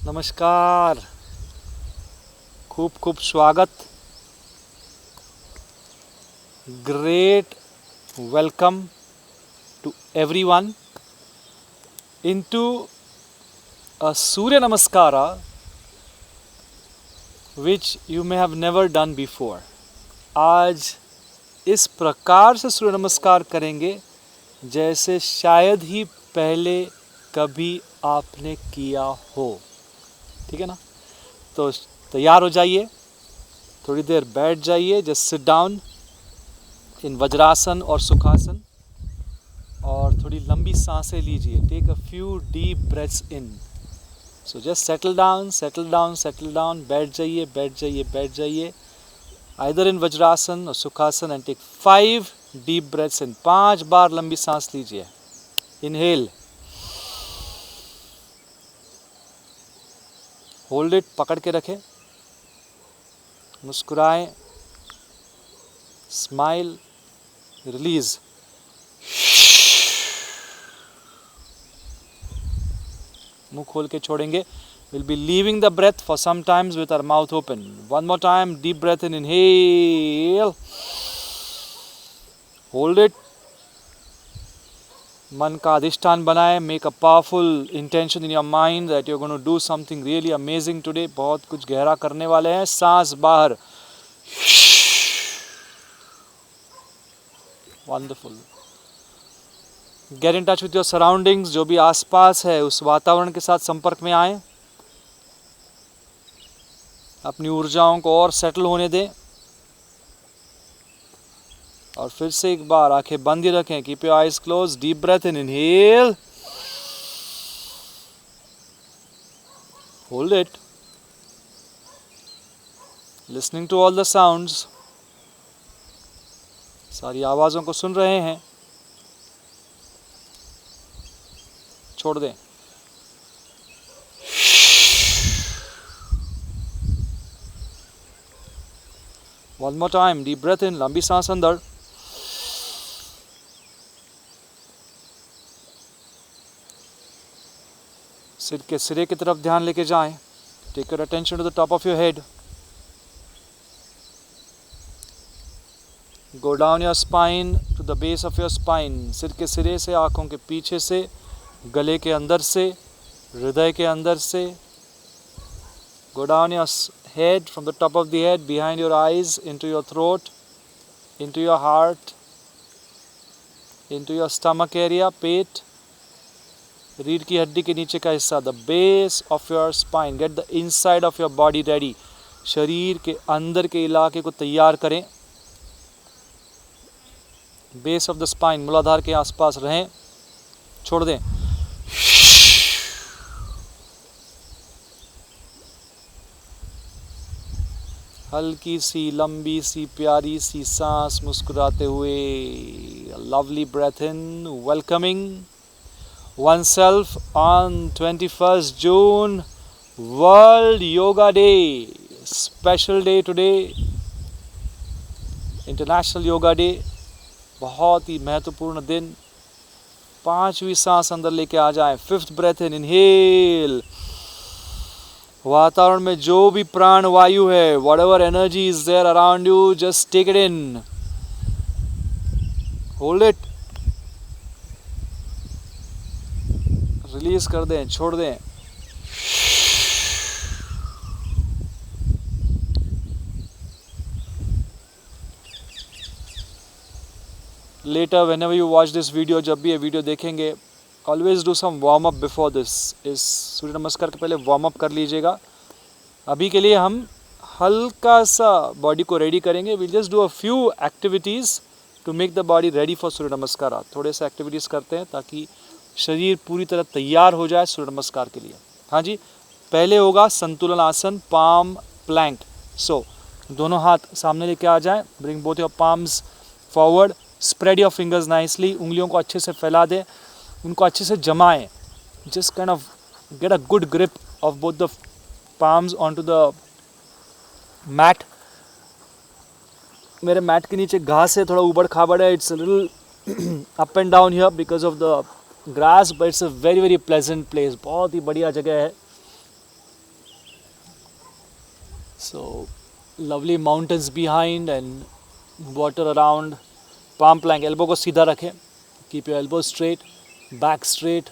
नमस्कार, खूब खूब स्वागत, great welcome to everyone into a Surya Namaskara which you may have never done before. आज इस प्रकार से सूर्य नमस्कार करेंगे जैसे शायद ही पहले कभी आपने किया हो। ठीक है ना? तो तैयार हो जाइए, थोड़ी देर बैठ जाइए, just sit down in vajrasana और सुखासन और थोड़ी लंबी सांसें लीजिए। Take a few deep breaths in. So just settle down, settle down, settle down. बैठ जाइए, बैठ जाइए, बैठ जाइए। आइदर इन वज्रासन और सुखासन एंड टेक 5 डीप ब्रेथ्स इन। 5 बार लंबी सांस लीजिए। इनहेल, होल्ड इट, पकड़ के रखें, मुस्कुराएं, स्माइल, रिलीज। मुंह खोल के छोड़ेंगे। We'll be leaving the breath for some times with our mouth open. One more time, deep breath in, inhale. Hold it. मन का अधिष्ठान बनाएं. Make a powerful intention in your mind that you're going to do something really amazing today. बहुत कुछ गहरा करने वाले हैं. सांस बाहर. Wonderful. Get in touch with your surroundings. जो भी आसपास है उस वातावरण के साथ संपर्क में आएं. अपनी ऊर्जाओं को और सेटल होने दें और फिर से एक बार आंखें बंद ही रखें. Keep your eyes close. Deep breath in, inhale, hold it, listening to all the sounds. सारी आवाजों को सुन रहे हैं. छोड़ दें. One more time, deep breath in, लंबी सांस अंदर. सिर के सिरे की तरफ ध्यान लेके जाएं. Take your attention to the top of your head. Go down your spine to the base of your spine. सिर के सिरे से, आंखों के पीछे से, गले के अंदर से, हृदय के अंदर से. Go down your head, from the top of the head, behind your eyes, into your throat, into your heart, into your stomach area, पेट, रीढ़ की हड्डी के नीचे का हिस्सा, the base of your spine. Get the inside of your body ready. शरीर के अंदर के इलाके को तैयार करें. Base of the spine, मूलाधार के आसपास रहें. छोड़ दें. हल्की सी, लंबी सी, प्यारी सी सांस मुस्कुराते हुए. Lovely breath in, welcoming oneself on 21st June, World Yoga Day. Special day today, International Yoga Day. बहुत ही महत्वपूर्ण दिन. 5वीं सांस अंदर लेके आ जाएं. 5th breath in, inhale. वातावरण में जो भी प्राण वायु है, whatever energy is there around you, just take it in. Hold it. Release कर दें, छोड़ दें. Later, whenever you watch this video, जब भी ये वीडियो देखेंगे, always do some warm up before this. इस सूर्य नमस्कार के पहले वार्म अप कर लीजिएगा. अभी के लिए हम हल्का सा बॉडी को रेडी करेंगे. We'll just do a few activities to make the body ready for सूर्य नमस्कार. थोड़े से एक्टिविटीज़ करते हैं ताकि शरीर पूरी तरह तैयार हो जाए सूर्य नमस्कार के लिए. हाँ जी, पहले होगा संतुलन आसन, पाम प्लैंक. सो दोनों हाथ सामने लेके आ जाएं. Bring both your palms forward. Spread your fingers nicely. उंगलियों को अच्छे से फैला दें, उनको अच्छे से जमाएं. Just kind of get a good grip of both the palms on to the mat. मेरे मैट के नीचे घास है, थोड़ा ऊबड़ खाबड़ है. It's a little up and down here because of the grass, but it's a very very pleasant place. बहुत ही बढ़िया जगह है. So lovely mountains behind and water around. Palm plank, elbow को सीधा रखें. Keep your elbows straight, back straight.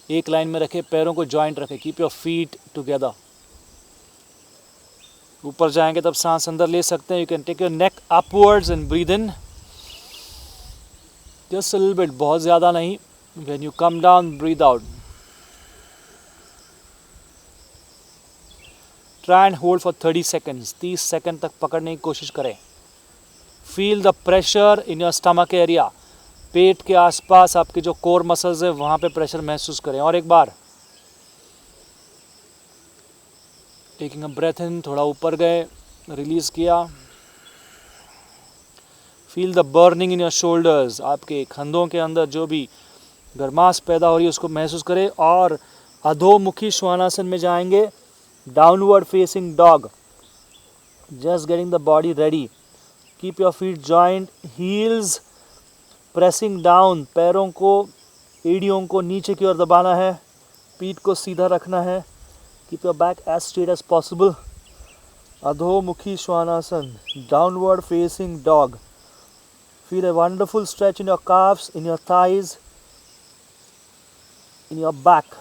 एक line में रखें, पैरों को जॉइंट रखें. Keep your feet together. ऊपर जाएंगे तब सांस अंदर ले सकते हैं. You can take your neck upwards and breathe in. Just a little bit, बहुत ज़्यादा नहीं. When you come down, breathe out. Try and hold for 30 seconds. 30 second तक पकड़ने की कोशिश करें. Feel the pressure in your stomach area. पेट के आसपास आपके जो कोर मसल्स है वहाँ पे प्रेशर महसूस करें. और एक बार टेकिंग अ ब्रेथ इन, थोड़ा ऊपर गए, रिलीज किया. Feel the burning in your shoulders. आपके कंधों के अंदर जो भी गर्माश पैदा हो रही है उसको महसूस करें. और अधोमुखी श्वानासन में जाएंगे. Downward facing dog. Just getting the body ready. Keep your feet joint, heels pressing down. पैरों को, एड़ियों को नीचे की ओर दबाना है. पीठ को सीधा रखना है. Keep your back as straight as possible. अधोमुखी श्वानासन, downward facing dog. Feel a wonderful stretch in your calves, in your thighs, in your back.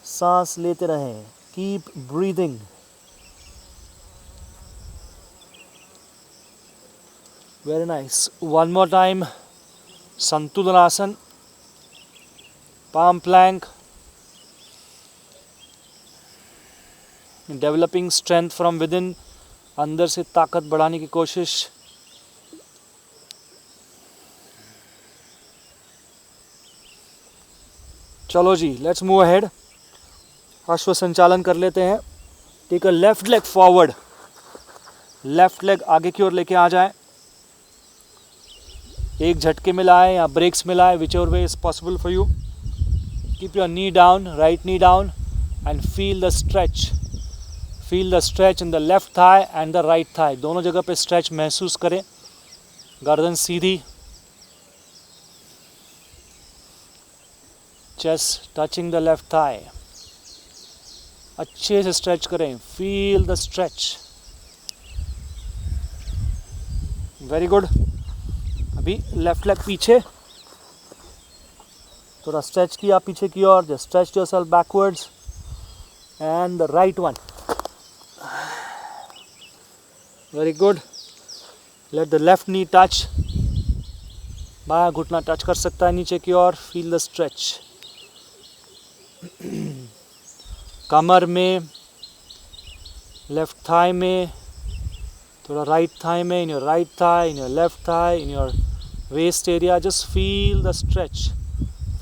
सांस लेते रहें. Keep breathing. Very nice. One more time. Santulanasana. Palm plank. Developing strength from within. अंदर से ताकत बढ़ाने की कोशिश. चलो जी, लेट्स मूव अहेड. अश्व संचालन कर लेते हैं. Take a left leg forward. Left leg आगे की ओर लेके आ जाए. एक झटके में लाए या ब्रेक्स में लाए, whichever way is possible for you. Keep your knee down, right knee down, and feel the stretch. Feel the stretch in the left thigh and the right thigh. दोनों जगह पे स्ट्रेच महसूस करें. गर्दन सीधी. Chest touching the left thigh. अच्छे से stretch करें. Feel the stretch. Very good. अभी लेफ्ट लेग पीछे, थोड़ा स्ट्रेच किया पीछे की ओर. Just stretch yourself backwards. And the right one. Very good. Let the left knee touch. बायां घुटना टच कर सकता है नीचे की ओर. Feel the stretch. कमर में, लेफ्ट थाई में, थोड़ा राइट थाई में, in your right thigh, in your left thigh, in your waist area. Just feel the stretch.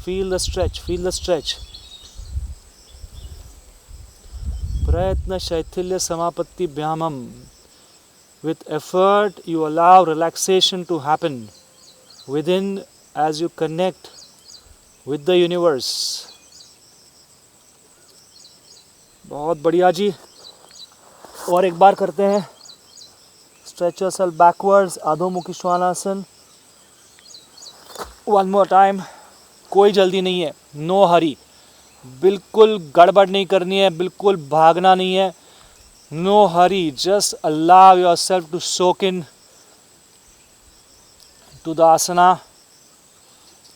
Feel the stretch. Feel the stretch. प्रयत्न शैथिल्य समापत्ति व्यायामम. With effort, you allow relaxation to happen within as you connect with the universe. बहुत बढ़िया जी. और एक बार करते हैं. Stretch yourself backwards, अधोमुखी Shvanasana. One more time. कोई जल्दी नहीं है. No hurry. बिल्कुल गड़बड़ नहीं करनी है. बिल्कुल भागना नहीं है. No hurry, just allow yourself to soak in to the asana.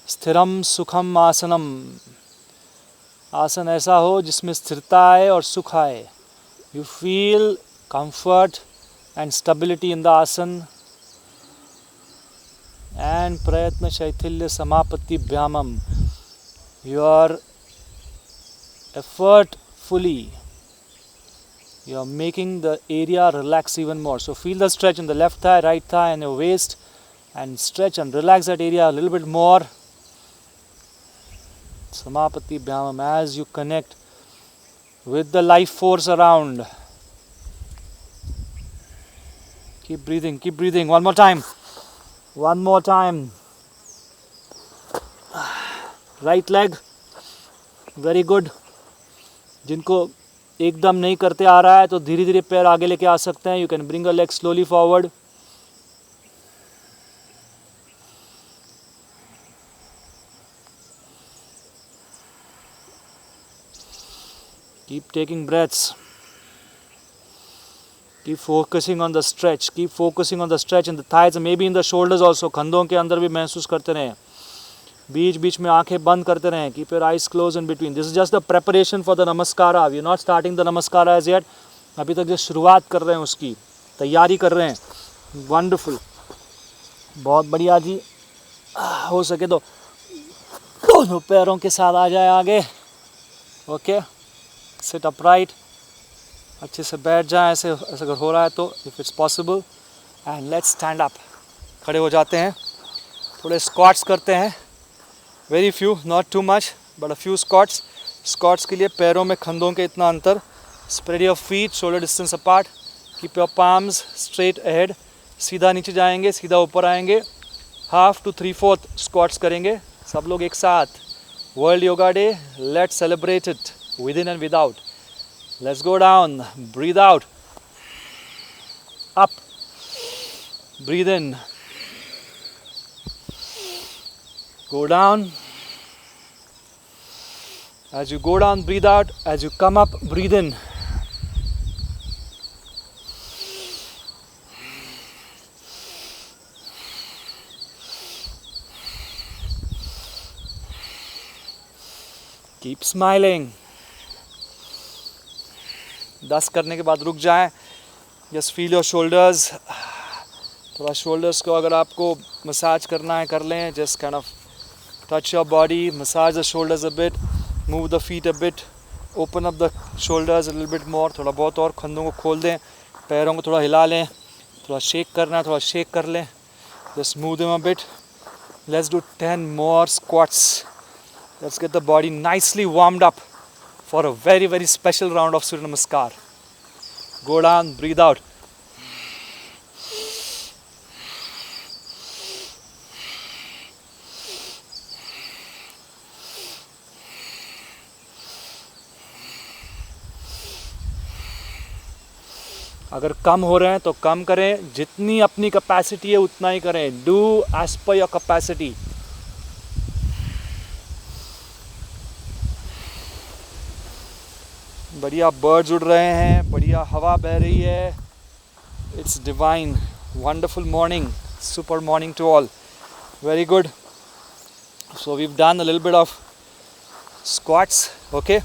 स्थिरम सुखम आसनम. आसन ऐसा हो जिसमें स्थिरता आए और सुख आए. You feel comfort and stability in the asan. And prayatna shaithilya samapatti vyamam. Your effort fully. You are making the area relax even more. So feel the stretch in the left thigh, right thigh and your waist, and stretch and relax that area a little bit more. Samapatti Vyamam, as you connect with the life force around. Keep breathing, keep breathing. One more time. One more time. Right leg. Very good. जिनको एकदम नहीं करते आ रहा है तो धीरे धीरे पैर आगे लेके आ सकते हैं. You can bring a leg slowly forward. Keep taking breaths. Keep focusing on the stretch. Keep focusing on the stretch in the thighs and maybe in the shoulders also. कंधों के अंदर भी महसूस करते रहें. बीच बीच में आंखें बंद करते रहें. Keep your eyes closed in between. This is just the preparation for the namaskara. We are not starting the namaskara as yet. अभी तक जो शुरुआत कर रहे हैं उसकी तैयारी कर रहे हैं. Wonderful. बहुत बढ़िया जी. हो सके तो दोनों पैरों के साथ आ जाए आगे. ओके. Sit upright. अच्छे से बैठ जाए. ऐसे अगर हो रहा है तो if it's possible. And let's stand up. खड़े हो जाते हैं. थोड़े स्क्वाट्स करते हैं. Very few, not too much but a few squats. Squats के लिए पैरों में कंधों के इतना अंतर. Spread your feet, shoulder distance apart. Keep your palms straight ahead. सीधा नीचे जाएंगे, सीधा ऊपर आएंगे. 1/2 to 3/4 स्क्वाट्स करेंगे सब लोग एक साथ. World yoga day, let's celebrate it with in and without. Let's go down. Breathe out. Up. Breathe in. Go down. As you go down, breathe out. As you come up, breathe in. Keep smiling. 10 करने के बाद रुक जाएं. Just feel your shoulders. थोड़ा shoulders को अगर आपको massage करना है कर लें. Just kind of touch your body, massage the shoulders a bit, move the feet a bit, open up the shoulders a little bit more. थोड़ा बहुत और कंधों को खोल दें. पैरों को थोड़ा हिला लें. थोड़ा शेक करना है, थोड़ा शेक कर लें. Just move them a bit. Let's do 10 more squats. Let's get the body nicely warmed up for a very, very special round of Surya Namaskar. Go down, breathe out. अगर कम हो रहे हैं तो कम करें. जितनी अपनी कैपेसिटी है उतना ही करें. Do as per your capacity. बढ़िया बर्ड्स उड़ रहे हैं. बढ़िया हवा बह रही है. It's divine. Wonderful morning. Super morning to all. Very good. So we've done a little bit of squats. Okay.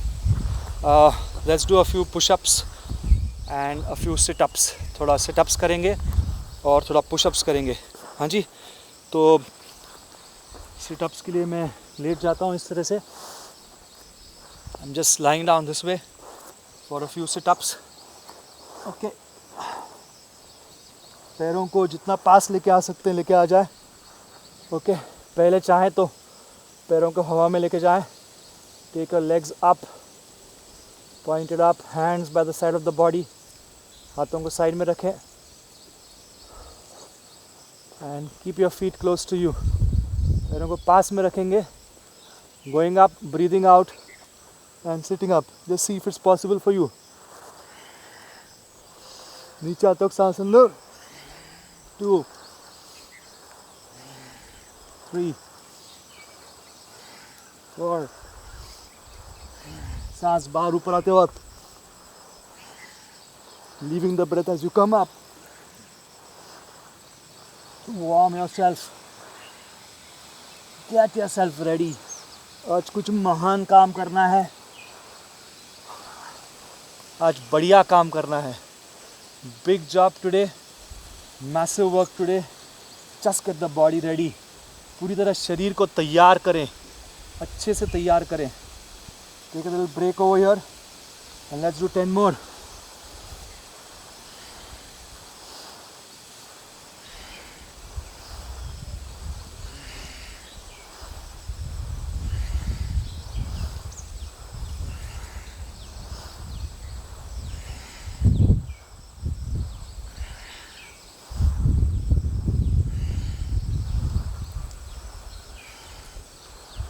Let's do a few pushups and a few situps. थोड़ा सिटअप्स करेंगे और थोड़ा पुशअप्स करेंगे. हाँ जी. तो सिटअप्स के लिए मैं लेट जाता हूँ इस तरह से. I am just lying down this way for a few sit-ups. Okay. पैरों को जितना पास लेके आ सकते हैं लेके आ जाए. ओके. पहले चाहें तो पैरों को हवा में लेके जाएं. Take your legs up, pointed up, hands by the side of the body. हाथों को साइड में रखें and keep your feet close to you. पैरों को पास में रखेंगे. Going up, breathing out and sitting up. Just see if it's possible for you. नीचे हाथों को सांस अंदर. 2 3 4. सांस बाहर ऊपर आते वक्त leaving the breath as you come up. Warm yourself. Get yourself ready. आज कुछ महान काम करना है. आज बढ़िया काम करना है. Big job today. Massive work today. Just get the body ready. पूरी तरह शरीर को तैयार करें. अच्छे से तैयार करें. Take a little break over here and let's do 10 more.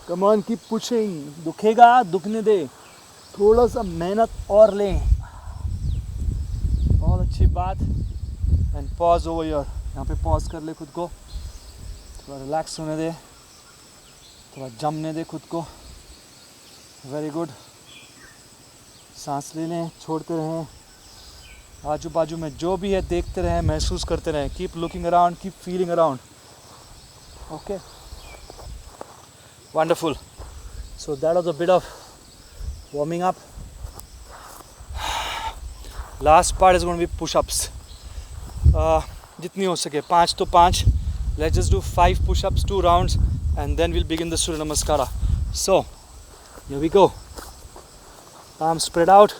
Come on, keep pushing. दुखेगा, दुखने दे. थोड़ा सा मेहनत और लें. बहुत अच्छी बात. And pause over here. यहाँ पे pause कर ले खुद को. थोड़ा relax होने दे. थोड़ा जमने दे खुद को. Very good. सांस ले लें, छोड़ते रहें. आजू बाजू में जो भी है देखते रहें, महसूस करते रहें. Keep looking around, keep feeling around. Okay, wonderful. So that was a bit of warming up. Last part is going to be push-ups. जितनी हो सके 5 तो 5. Let's just do 5 push-ups, 2 rounds, and then we'll begin the Surya Namaskara. So here we go. Arms spread out,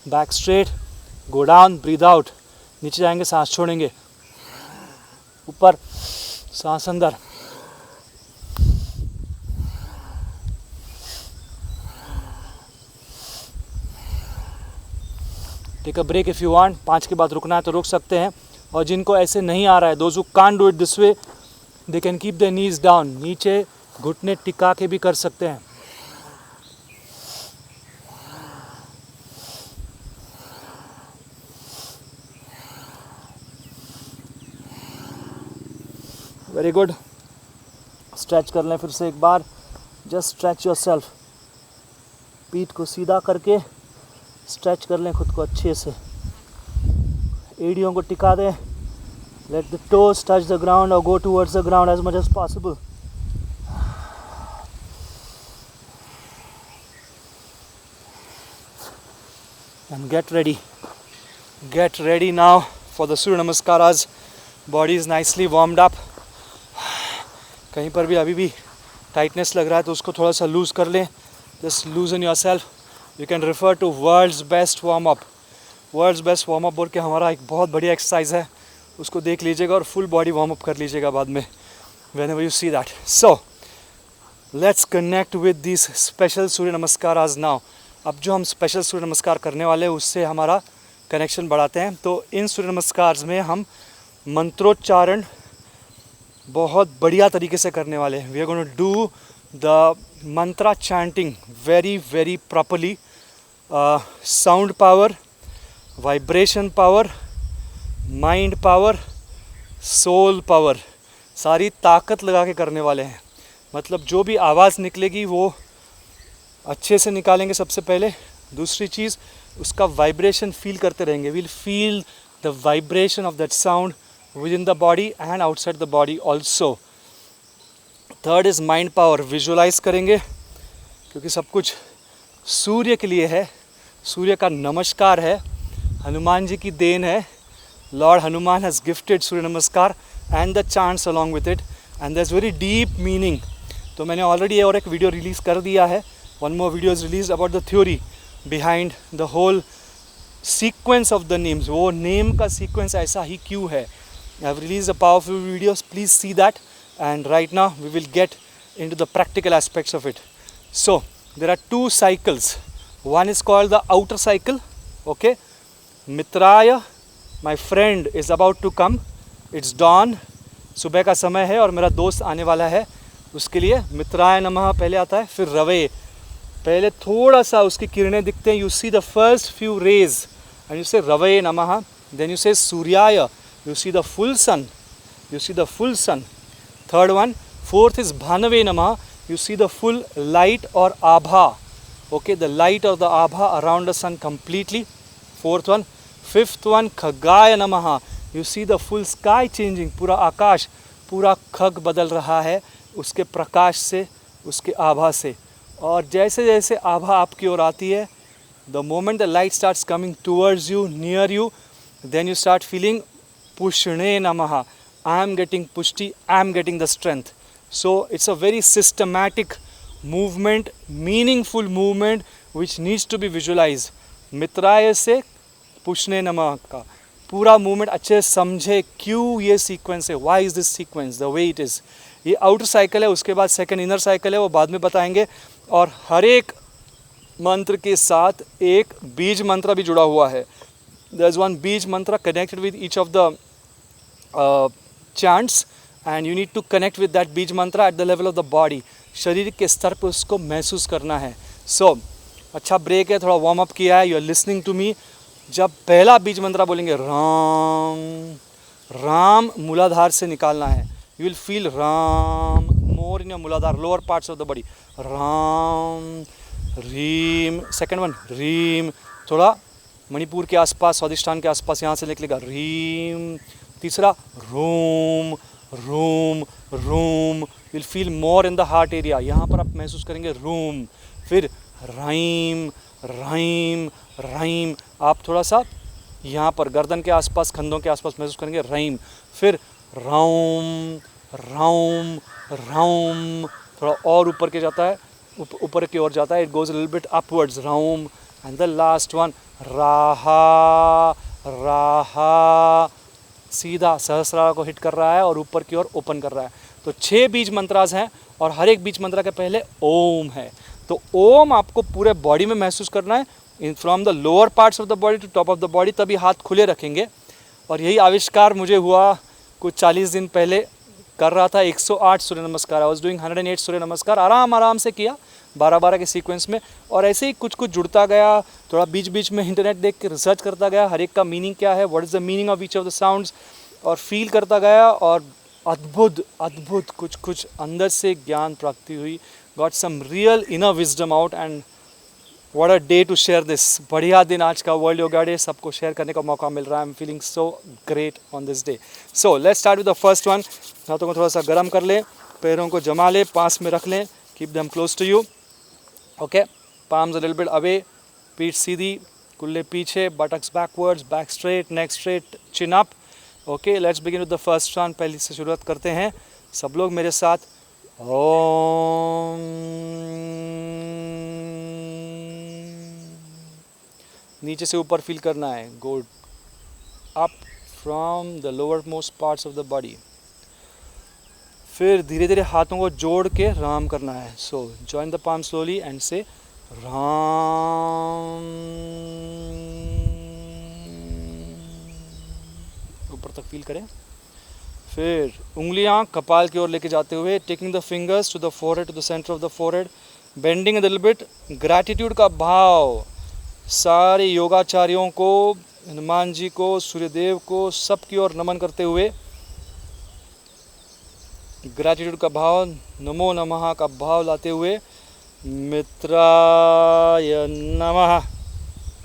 back straight, go down, breathe out. नीचे जाएंगे, सांस छोड़ेंगे. ऊपर, सांस अंदर. Take a break if you want. 5 के बाद रुकना है तो रुक सकते हैं. और जिनको ऐसे नहीं आ रहा है, those who can't do it this way, they can keep the knees down. नीचे घुटने टिका के भी कर सकते हैं. Very good. स्ट्रेच कर लें फिर से एक बार. Just stretch yourself. पीठ को सीधा करके स्ट्रेच कर लें खुद को अच्छे से. एड़ियों को टिका दें. Let the toes touch the ground और go towards the ground as much as possible. And get ready. Get ready now for the Surya Namaskaras. Body is nicely warmed up. कहीं पर भी अभी भी टाइटनेस लग रहा है तो उसको थोड़ा सा लूज़ कर लें. Just loosen yourself. You can refer to world's best warm up. World's best warm up बोल के हमारा एक बहुत बढ़िया एक्सरसाइज है, उसको देख लीजिएगा और फुल बॉडी वार्म अप कर लीजिएगा बाद में whenever you see that. So let's connect with these special Surya नमस्कारास now. अब जो हम स्पेशल सूर्य नमस्कार करने वाले हैं उससे हमारा कनेक्शन बढ़ाते हैं. तो इन सूर्य नमस्कार में हम मंत्रोच्चारण बहुत बढ़िया तरीके से करने वाले हैं. We are going to do the mantra chanting very properly. Sound power, vibration power, mind power, soul power, सारी ताकत लगा के करने वाले हैं. मतलब जो भी आवाज़ निकलेगी वो अच्छे से निकालेंगे सबसे पहले. दूसरी चीज़, उसका वाइब्रेशन फील करते रहेंगे. We'll feel the vibration of that sound within the body and outside the body also. Third is mind power. Visualise करेंगे क्योंकि सब कुछ सूर्य के लिए है. सूर्य का नमस्कार है, हनुमान जी की देन है. लॉर्ड हनुमान हैज़ गिफ्टेड सूर्य नमस्कार and the chants along with it and that's very deep meaning. तो मैंने ऑलरेडी और एक वीडियो रिलीज़ कर दिया है. One more video is release about the theory behind the whole sequence of the names. वो name का सीक्वेंस ऐसा ही क्यों है. I have release a powerful videos. Please see that. And right now we will get into the practical aspects of it. So there are 2 cycles. One is called the outer cycle. Okay, Mitraya, my friend, is about to come. It's dawn. सुबह का समय है और मेरा दोस्त आने वाला है. उसके लिए मित्राय नमः पहले आता है. फिर रवे, पहले थोड़ा सा उसकी किरणें दिखते हैं. You see the first few rays and you say रवे नमः. Then you say सूर्याय. You see the full sun. You see the full sun. Third one, fourth is Bhanave Namah. You see the full light or Abha. Okay, the light or the Abha around the sun completely. Fourth one. Fifth one, Khagaya Namaha. You see the full sky changing. पूरा आकाश, पूरा खग बदल रहा है उसके प्रकाश से, उसके आभा से. और जैसे जैसे आभा आपकी ओर आती है, the moment the light starts coming towards you, near you, then you start feeling Pushne Namaha. I am getting pushti, I am getting the strength. So it's a very systematic movement, meaningful movement which needs to be visualized. मित्राय से पुष्णे नमः का पूरा movement अच्छे से समझे क्यों ये sequence है. Why is this sequence the way it is. ये आउटर साइकिल है, उसके बाद सेकंड इनर साइकिल है, वो बाद में बताएंगे. और हर एक मंत्र के साथ एक बीज मंत्र भी जुड़ा हुआ है. देयर इज़ वन बीज मंत्र connected with each of the chants and you need to connect with that बीज मंत्र at the level of the body. शरीर के स्तर पर उसको महसूस करना है. So अच्छा ब्रेक है, थोड़ा वार्म अप किया है. You are listening to me. जब पहला बीज मंत्र बोलेंगे राम, राम मूलाधार से निकालना है. You will feel Ram more in your Muladhara, lower parts of the body. Ram, Reem. Second one Reem, थोड़ा मणिपुर के आसपास, स्वादिष्ठान के आसपास, यहाँ से निकलेगा रीम। तीसरा room, room, room, will feel more in the heart area, यहाँ पर आप महसूस करेंगे रूम। फिर राइम, राइम, राइम, आप थोड़ा सा यहाँ पर गर्दन के आसपास, कंधों के आसपास महसूस करेंगे राइम। फिर राउम, राउम, राउम, थोड़ा और ऊपर के जाता है, ऊपर की ओर जाता है, it goes little bit upwards, राउम। एंड द लास्ट वन राहा, राहा, सीधा सहस्रार को हिट कर रहा है और ऊपर की ओर ओपन कर रहा है। तो 6 बीज मंत्रास हैं और हर एक बीज मंत्रा के पहले ओम है। तो ओम आपको पूरे बॉडी में महसूस करना है, in from the lower parts of the body to top of the body, तभी हाथ खुले रखेंगे। और यही आविष्कार मुझे हुआ कुछ 40 दिन पहले, कर रहा था 108 सूर्य नमस्कार, आई वॉज डूइंग 108 सूर्य नमस्कार, आराम से किया 12-12 के सीक्वेंस में। और ऐसे ही कुछ कुछ जुड़ता गया, थोड़ा बीच बीच में इंटरनेट देख के रिसर्च करता गया, हर एक का मीनिंग क्या है, what is the meaning of each of the sounds, और फील करता गया। और अद्भुत अद्भुत कुछ कुछ अंदर से ज्ञान प्राप्ति हुई, got some real inner wisdom out. And what a day to share this, बढ़िया दिन आज का वर्ल्ड योगा डे, सबको शेयर करने का मौका मिल रहा है। I am feeling so great on this day. So let's start with the first one. हाथों को थोड़ा सा गर्म कर लें, पैरों को जमा लें, पास में रख लें, keep them close to you, okay. Palms a little bit away, पीठ सीधी, कुल्ले पीछे, buttocks backwards, back straight, neck straight, chin up, okay. Let's begin with the first one. पहले से शुरुआत करते हैं, सब लोग मेरे साथ। ओम, नीचे से ऊपर फील करना है, go up from the lower most parts of the body. फिर धीरे धीरे हाथों को जोड़ के राम करना है। So join the palm slowly and से राम, ऊपर तक फील करें। फिर उंगलियां कपाल की ओर लेके जाते हुए, taking the fingers to the forehead, to the centre of the forehead, bending a little bit, gratitude का भाव सारे योगाचार्यों को, हनुमान जी को, सूर्यदेव को, सबकी ओर नमन करते हुए, ग्रैटिट्यूड का भाव, नमो नमः का भाव लाते हुए, मित्राय नमः,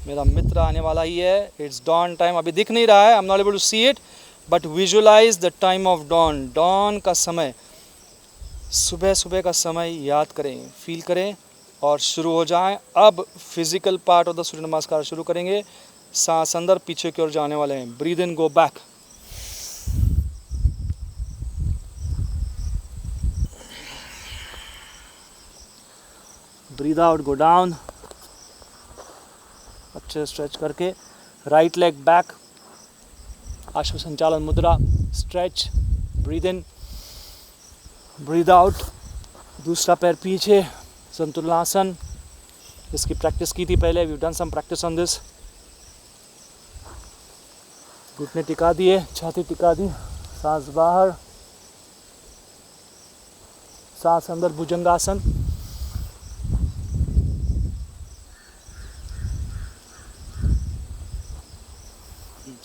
मेरा मित्र आने वाला ही है। इट्स डॉन टाइम, अभी दिख नहीं रहा है, I am not able to see it, but visualise the time of dawn. Dawn का समय, सुबह सुबह का समय याद करें, फील करें और शुरू हो जाएं। अब physical part of the Surya नमस्कार शुरू करेंगे। सांस अंदर, पीछे की ओर जाने वाले हैं। Breathe in, go back, breathe out, go down, अच्छे स्ट्रेच करके। राइट लेग बैक, अश्व संचालन मुद्रा, स्ट्रेच, ब्रीद इन, ब्रीद आउट। दूसरा पैर पीछे, संतुलनासन, इसकी प्रैक्टिस की थी पहले, we done some practice on this. घुटने टिका दिए, छाती टिका दी, सांस बाहर, सांस अंदर, भुजंगासन।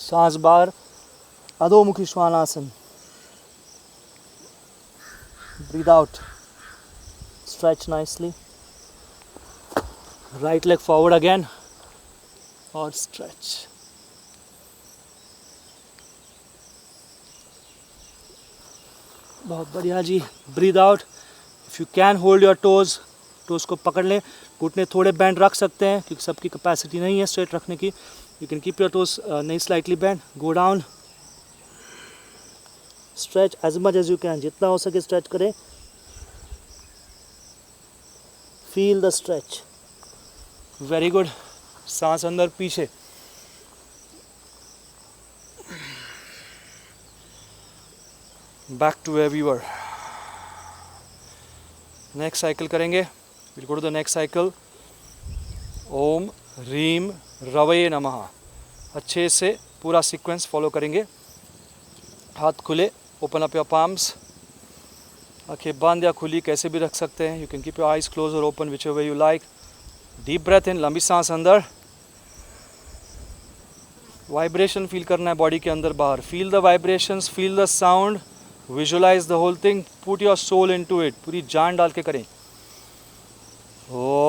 सांस बाहर, अधोमुखी श्वानासन। Breathe out, stretch nicely, right leg forward again और स्ट्रेच। बहुत बढ़िया जी। Breathe out, if you can hold your toes, toes को पकड़ लें, घुटने थोड़े बैंड रख सकते हैं क्योंकि सबकी कैपेसिटी नहीं है स्ट्रेट रखने की। You can keep your toes नहीं slightly bend, go down, stretch as much as you can, जितना हो सके स्ट्रेच करें, feel the stretch, very good. सांस अंदर पीछे, back to where we were. Next cycle करेंगे, will go to the next cycle. ओम ह्रीम रवये नमः, अच्छे से पूरा सीक्वेंस फॉलो करेंगे। हाथ खुले, ओपन अप योर पाम्स, आंखें बंद या खुली कैसे भी रख सकते हैं। You can keep your eyes close और open, whichever you like. Deep breath in, लंबी सांस अंदर, वाइब्रेशन फील करना है बॉडी के अंदर बाहर। Feel the vibrations, feel the sound, visualise the whole thing, put your soul into it, पूरी जान डाल के करें। ओम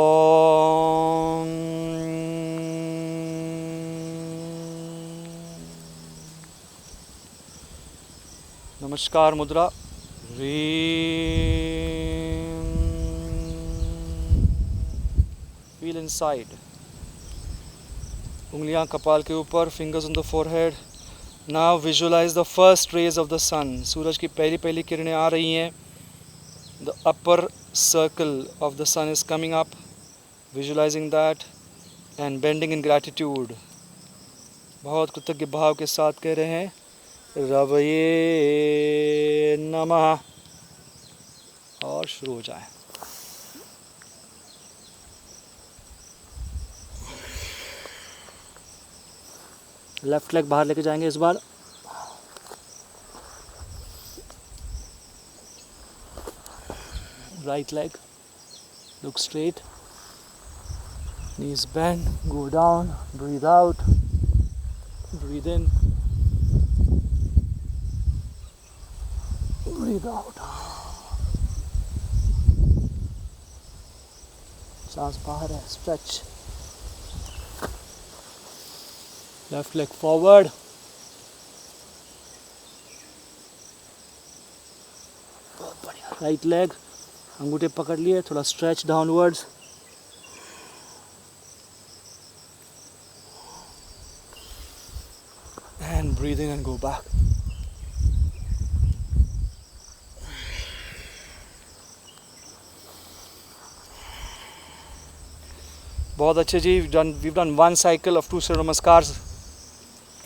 नमस्कार मुद्रा। रीम। Feel inside. उंगलियां कपाल के ऊपर, fingers on the forehead. Now visualise the first rays of the sun. सूरज की पहली पहली किरणें आ रही हैं। The upper circle of the sun is coming up, visualising that and bending in gratitude. बहुत कृतज्ञ भाव के साथ कह रहे हैं रवये नमः, और शुरू हो जाए। लेफ्ट लेग बाहर लेके जाएंगे इस बार। Right leg look straight, knees bend, go down, breathe out, breathe in, breathe out। सांस बाहर है, stretch। लेफ्ट लेग फॉरवर्ड, बहुत बढ़िया। राइट लेग अंगूठे पकड़ लिए, थोड़ा stretch downwards. And breathe in and go back. बहुत अच्छे जी। we've done one cycle of 2 सूर्य नमस्कार।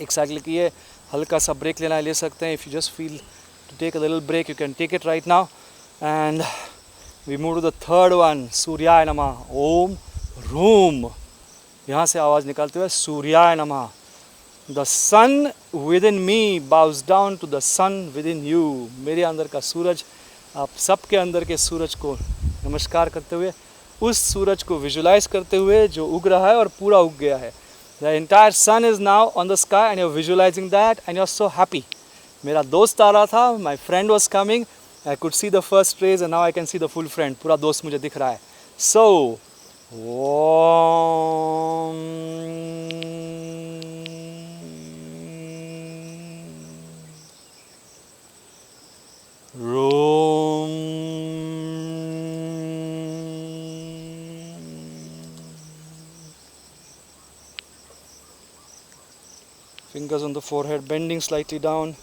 एक साइकिल की है, हल्का सा ब्रेक लेना है ले सकते हैं। If you just feel to take a little break, you can take it right now. And we move to the third one, सूर्याय नमः। ओम रूम, यहाँ से आवाज़ निकालते हुए सूर्याय नमः। The sun within me bows down to the sun within you। मेरे अंदर का सूरज आप सबके अंदर के सूरज को नमस्कार करते हुए, उस सूरज को विजुलाइज करते हुए जो उग रहा है और पूरा उग गया है। The entire sun is now on the sky and you're visualizing that and you're so happy। मेरा दोस्त आ रहा था, my friend was coming, I could see the first rays and now I can see the full friend। पूरा दोस्त मुझे दिख रहा है। So Om Rom। Fingers on the forehead, bending slightly down।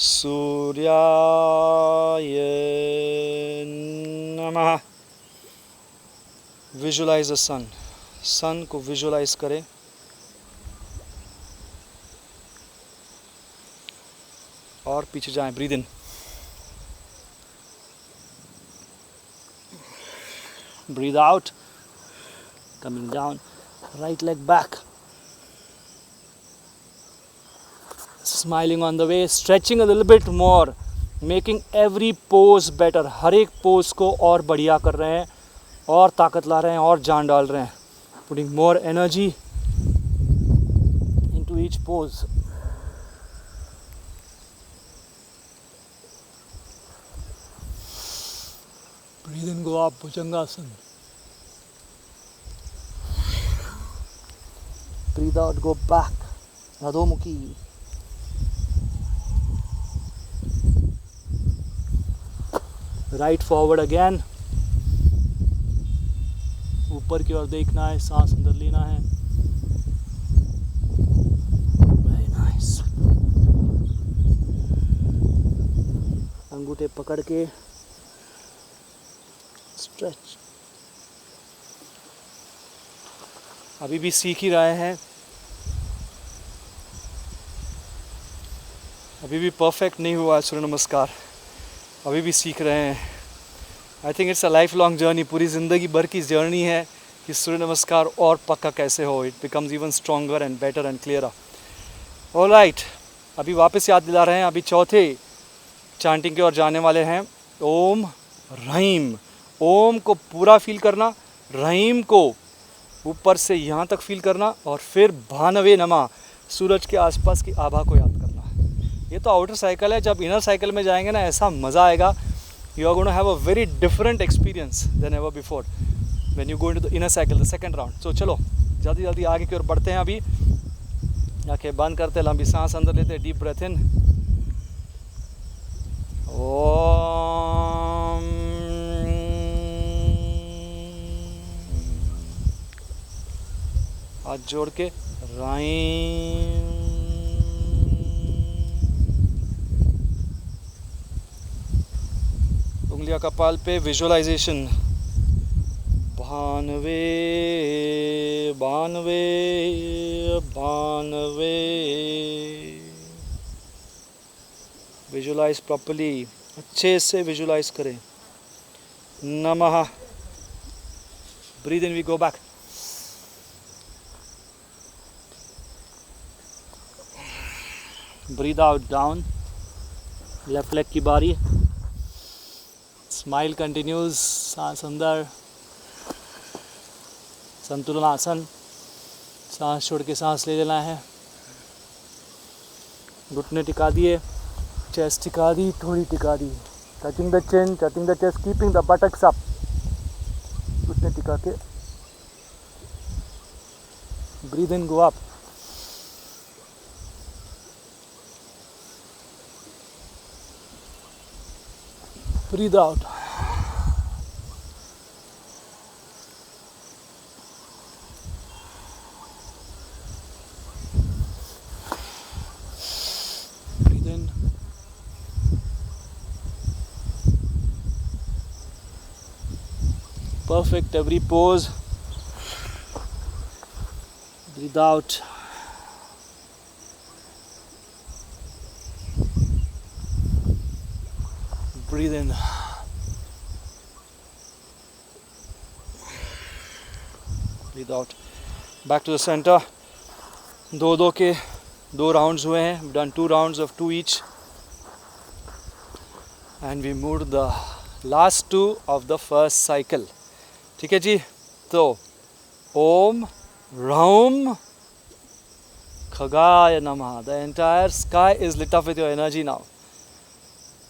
Suryaya Namah। Visualize the sun। sun को visualize करें। और पीछे जाएं, breathe in, breathe out, coming down, right leg back, smiling on the way, stretching a little bit more, making every pose better. हर एक pose को और बढ़िया कर रहे हैं, और ताकत ला रहे हैं, और जान डाल रहे हैं। Putting more energy into each pose. Breathe in, go up, Bhujangasana। Breathe out, go back, Adhomukhi। Right forward again। ऊपर की ओर देखना है, सांस अंदर लेना है। Very nice। अंगूठे पकड़ के स्ट्रेच। अभी भी सीख ही रहे हैं, अभी भी परफेक्ट नहीं हुआ है सूर्य नमस्कार, अभी भी सीख रहे हैं। I think it's a life long journey, पूरी ज़िंदगी भर की जर्नी है कि सूर्य नमस्कार और पक्का कैसे हो। It becomes even stronger and better and clearer. Alright, अभी वापस याद दिला रहे हैं, अभी चौथे चांटिंग की ओर जाने वाले हैं। ओम रहीम। ओम को पूरा फील करना, रहीम को ऊपर से यहाँ तक फील करना, और फिर भानवे नमा, सूरज के आसपास की आभा को याद करना। ये तो आउटर साइकिल है, जब इनर साइकिल में जाएंगे ना, ऐसा मज़ा आएगा। You are going to have a very different experience then ever before when you go into the inner cycle, the second round. So चलो जल्दी जल्दी आगे की ओर बढ़ते हैं। अभी आंखें बंद करते, लंबी सांस अंदर लेते, डीप ब्रेथ इन, ओम। हाथ जोड़ के राइम। उंगलियां कपाल पे, विजुअलाइजेशन। भानवे भानवे भानवे। विजुअलाइज प्रॉपर्ली, अच्छे से विजुअलाइज करें। नमः। Breathe in, we go back. Breathe out, down. Left leg की बारी। Smile continues. सांस अंदर। संतुलन आसन। सांस छोड़ के सांस ले लेना है। घुटने टिका दिए, चेस्ट टिका दी, थोड़ी टिका दी। Touching the chin, touching the chest, keeping the buttocks up. घुटने टिका के breathe in, go up. Breathe out. Breathe in. Perfect every pose. Breathe out. Breathe in. Breathe out. Back to the center. दो के 2 rounds हुए हैं. We've done 2 rounds of 2 each. And we moved the last 2 of the first cycle. ठीक है जी. तो ओम Raum Khagaya Namah. The entire sky is lit up with your energy now.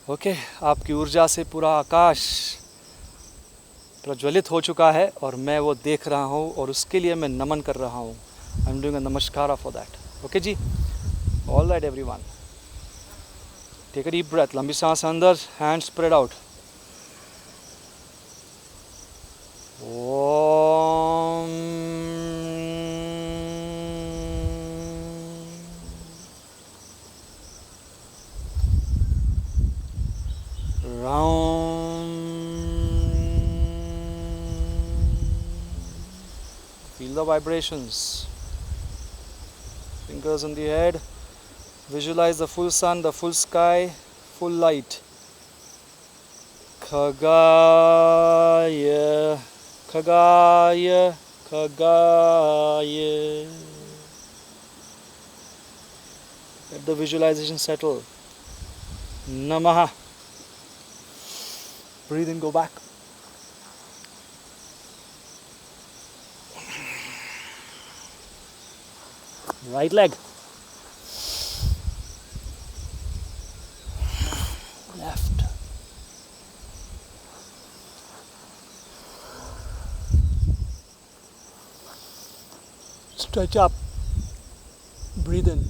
Okay, आपकी ऊर्जा से पूरा आकाश प्रज्वलित हो चुका है और मैं वो देख रहा हूँ और उसके लिए मैं नमन कर रहा हूँ. I M doing a namaskar for that. Okay जी. All right everyone. Take a deep breath. लंबी सांस अंदर, हैंड स्प्रेड आउट. ओम. Raum. Feel the vibrations. Fingers on the head. Visualize the full sun, the full sky, full light. Khagaya, Khagaya, Khagaya. Let the visualization settle. Namaha. Breathe in, go back. Right leg. Left. Stretch up. Breathe in.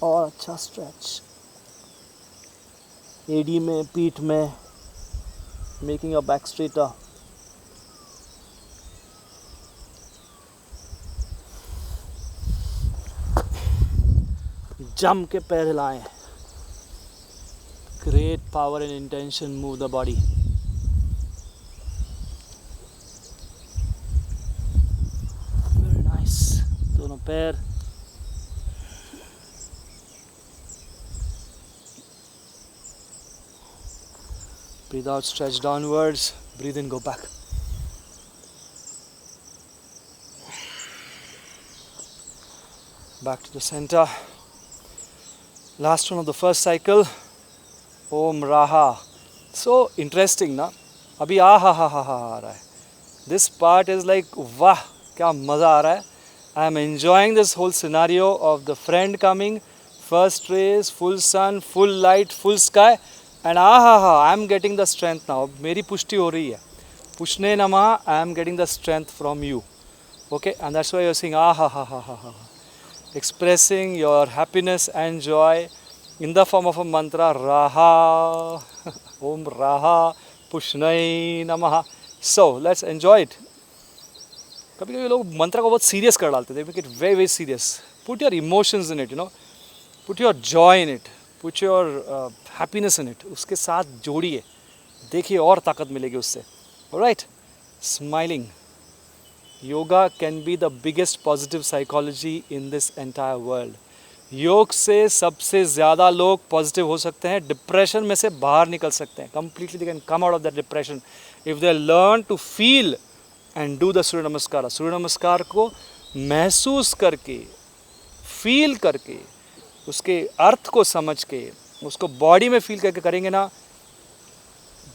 और अच्छा stretch. AD में, पीठ में, making your back straighter. जम के पैर हिलाएं. Great power and intention. Move the body. Very nice. दोनों पैर. Breathe out, stretch downwards. Breathe in, go back. Back to the center. Last one of the first cycle. Om Raha. So interesting, na? Abhi ha ha ha ha aa raha hai. This part is like, wah, kya maza aa raha hai. I am enjoying this whole scenario of the friend coming. First rays, full sun, full light, full sky. And I am getting the strength now. मेरी पुष्टि हो रही है. पुष्णे नमः. I am getting the strength from you. Okay, and that's why you're saying ah ha ha ha ha ha. expressing your happiness and joy in the form of a mantra Raha. Om Raha Pushnai Namaha. So let's enjoy it. कभी कभी लोग मंत्र को बहुत serious कर डालते हैं, they make it very very serious. Put your emotions in it, you know. Put your joy in it. Put your happiness in it. उसके साथ जोड़िए, देखिए और ताकत मिलेगी उससे. Alright, smiling. Yoga can be the biggest positive psychology in this entire world. योग से सबसे ज़्यादा लोग पॉजिटिव हो सकते हैं, डिप्रेशन में से बाहर निकल सकते हैं. Completely they can come out of that depression if they learn to feel and do the Surya Namaskar. Surya नमस्कार को महसूस करके, फील करके, उसके अर्थ को समझ के, उसको बॉडी में फील करके करेंगे ना,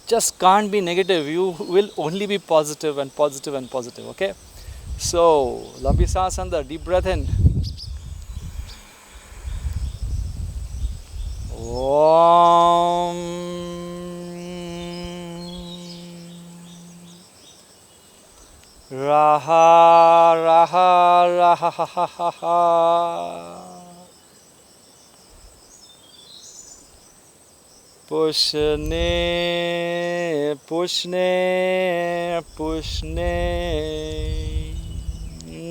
just can't be negative. You will only be positive and positive and positive. Okay, so लंबी सांस अंदर, deep breath in. Om Raha Raha Raha ha ha ha ha. Pushne Pushne Pushne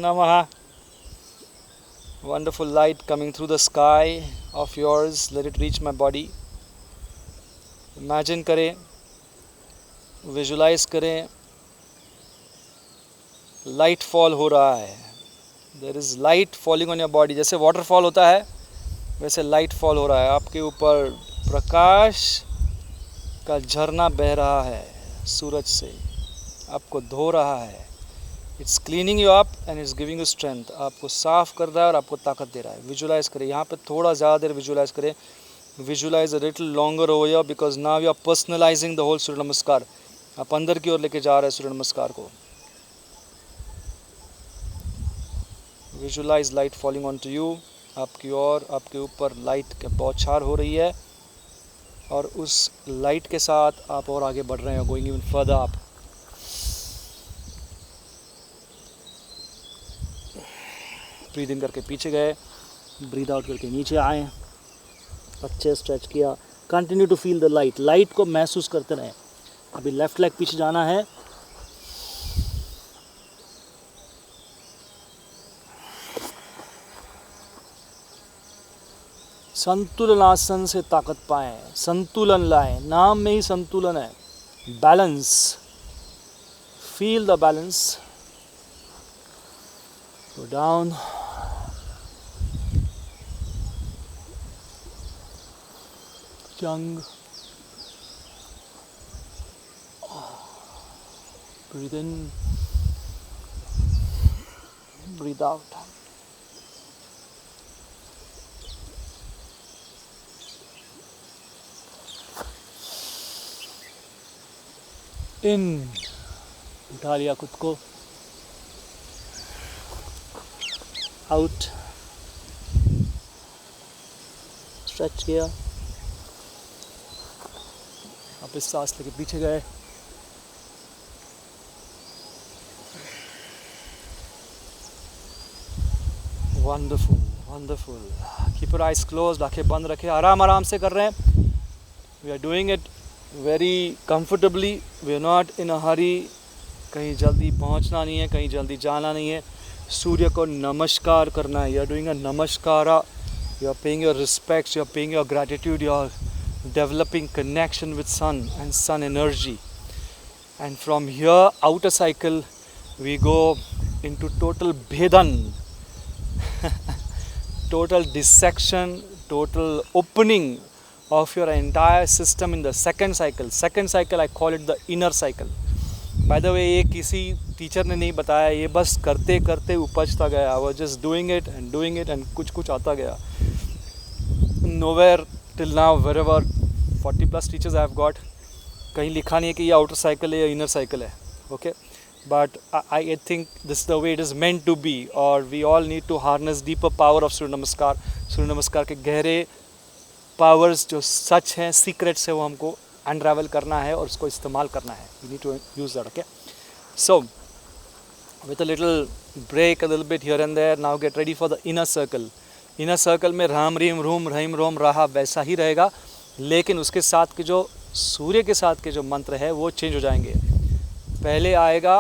Namaha. Wonderful light coming through the sky of yours. Let it reach my body. Imagine करें, visualize करें, light fall हो रहा है. There is light falling on your body. जैसे waterfall होता है वैसे light fall हो रहा है. आपके ऊपर प्रकाश का झरना बह रहा है सूरज से, आपको धो रहा है. It's cleaning you up and it's giving you strength. आपको साफ कर रहा है और आपको ताकत दे रहा है. विजुलाइज करें, यहाँ पे थोड़ा ज़्यादा देर विजुलाइज करें. Visualise a little longer over here because now you are personalising the whole Surya Namaskar. आप अंदर की ओर लेके जा रहे हैं सूर्य नमस्कार को. Visualize light falling on to you. आपकी ओर, आपके ऊपर लाइट की बौछार हो रही है और उस लाइट के साथ आप और आगे बढ़ रहे हैं, going even further up. Breathe in करके पीछे गए, ब्रीद आउट करके नीचे आए, अच्छे स्ट्रेच किया. Continue to feel the light. Light को महसूस करते रहें. अभी लेफ्ट लेग पीछे जाना है. संतुलन आसन से ताकत पाएं, संतुलन लाएं. नाम में ही संतुलन है. Balance. Feel the balance. Go down. Young. Breathe in. Breathe out. In. उठा लिया खुद को. आउट. स्ट्रेच किया. वापस सांस लेके पीछे गए. Wonderful wonderful. Keep your eyes closed. आंखें बंद रखें. आराम आराम से कर रहे हैं. We are doing it very comfortably. We are not in a hurry. कहीं जल्दी पहुंचना नहीं है, कहीं जल्दी जाना नहीं है. सूर्य को नमस्कार करना है. You are doing a namaskara. You are paying your respects, you are paying your gratitude, you are developing connection with sun and sun energy. And from here, outer cycle, we go into total bhedan, total dissection, total opening of your entire system in the second cycle. Second cycle, I call it the inner cycle. By the way, ये किसी teacher ने नहीं बताया, ये बस करते करते उपजता गया. I was just doing it and कुछ कुछ आता गया. Nowhere till now, wherever 40+ teachers I have got, कहीं लिखा नहीं है कि ये आउटर साइकिल है या इनर साइकिल है. Okay, but I think this the way it is meant to be. और we all need to harness deeper power of Surya Namaskar. Surya नमस्कार के गहरे पावर्स जो सच हैं, सीक्रेट्स है, वो हमको अनरावल करना है और उसको इस्तेमाल करना है. We need to use that. Okay, so with a little break a little bit here and there. Now get ready for the inner circle. Inner circle में राम रीम रूम रहीम रोम रहा वैसा ही रहेगा, लेकिन उसके साथ के जो सूर्य के साथ के जो मंत्र है वो चेंज हो जाएंगे. पहले आएगा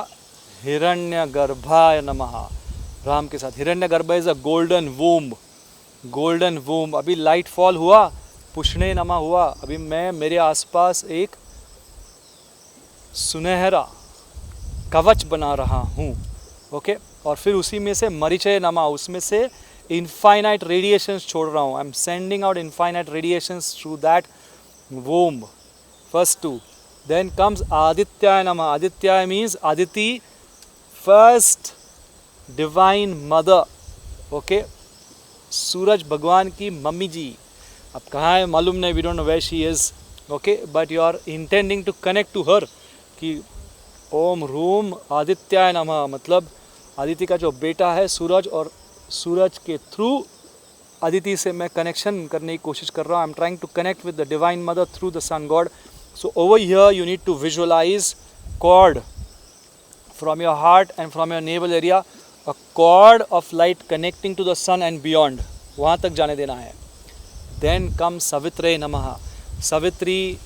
हिरण्यगर्भाय नमः राम के साथ. Hiranyagarbha is a golden womb, golden womb. अभी लाइट फॉल हुआ, पुष्णे नमः हुआ. अभी मैं मेरे आसपास एक सुनहरा कवच बना रहा हूँ. ओके और फिर उसी में से मरीचय नमः, उसमें से इनफाइनाइट रेडिएशंस छोड़ रहा हूँ. I am sending out infinite radiations through that womb. First two. Then comes आदित्याय नमः. Adityaya means Aditi, first divine mother. Okay सूरज भगवान की मम्मी जी. अब कहाँ है मालूम नहीं, we don't know where she is. Okay but you are intending to connect to her कि ओम रूम आदित्याय नमः, मतलब आदित्य का जो बेटा है सूरज, और सूरज के थ्रू अदिति से मैं कनेक्शन करने की कोशिश कर रहा हूँ. I am trying to connect with the divine mother through the sun god. So over here you need to visualize cord from your heart and from your navel area, a cord of light connecting to the sun and beyond, वहाँ तक जाने देना है. Then come सवित्रे नमः. Savitri,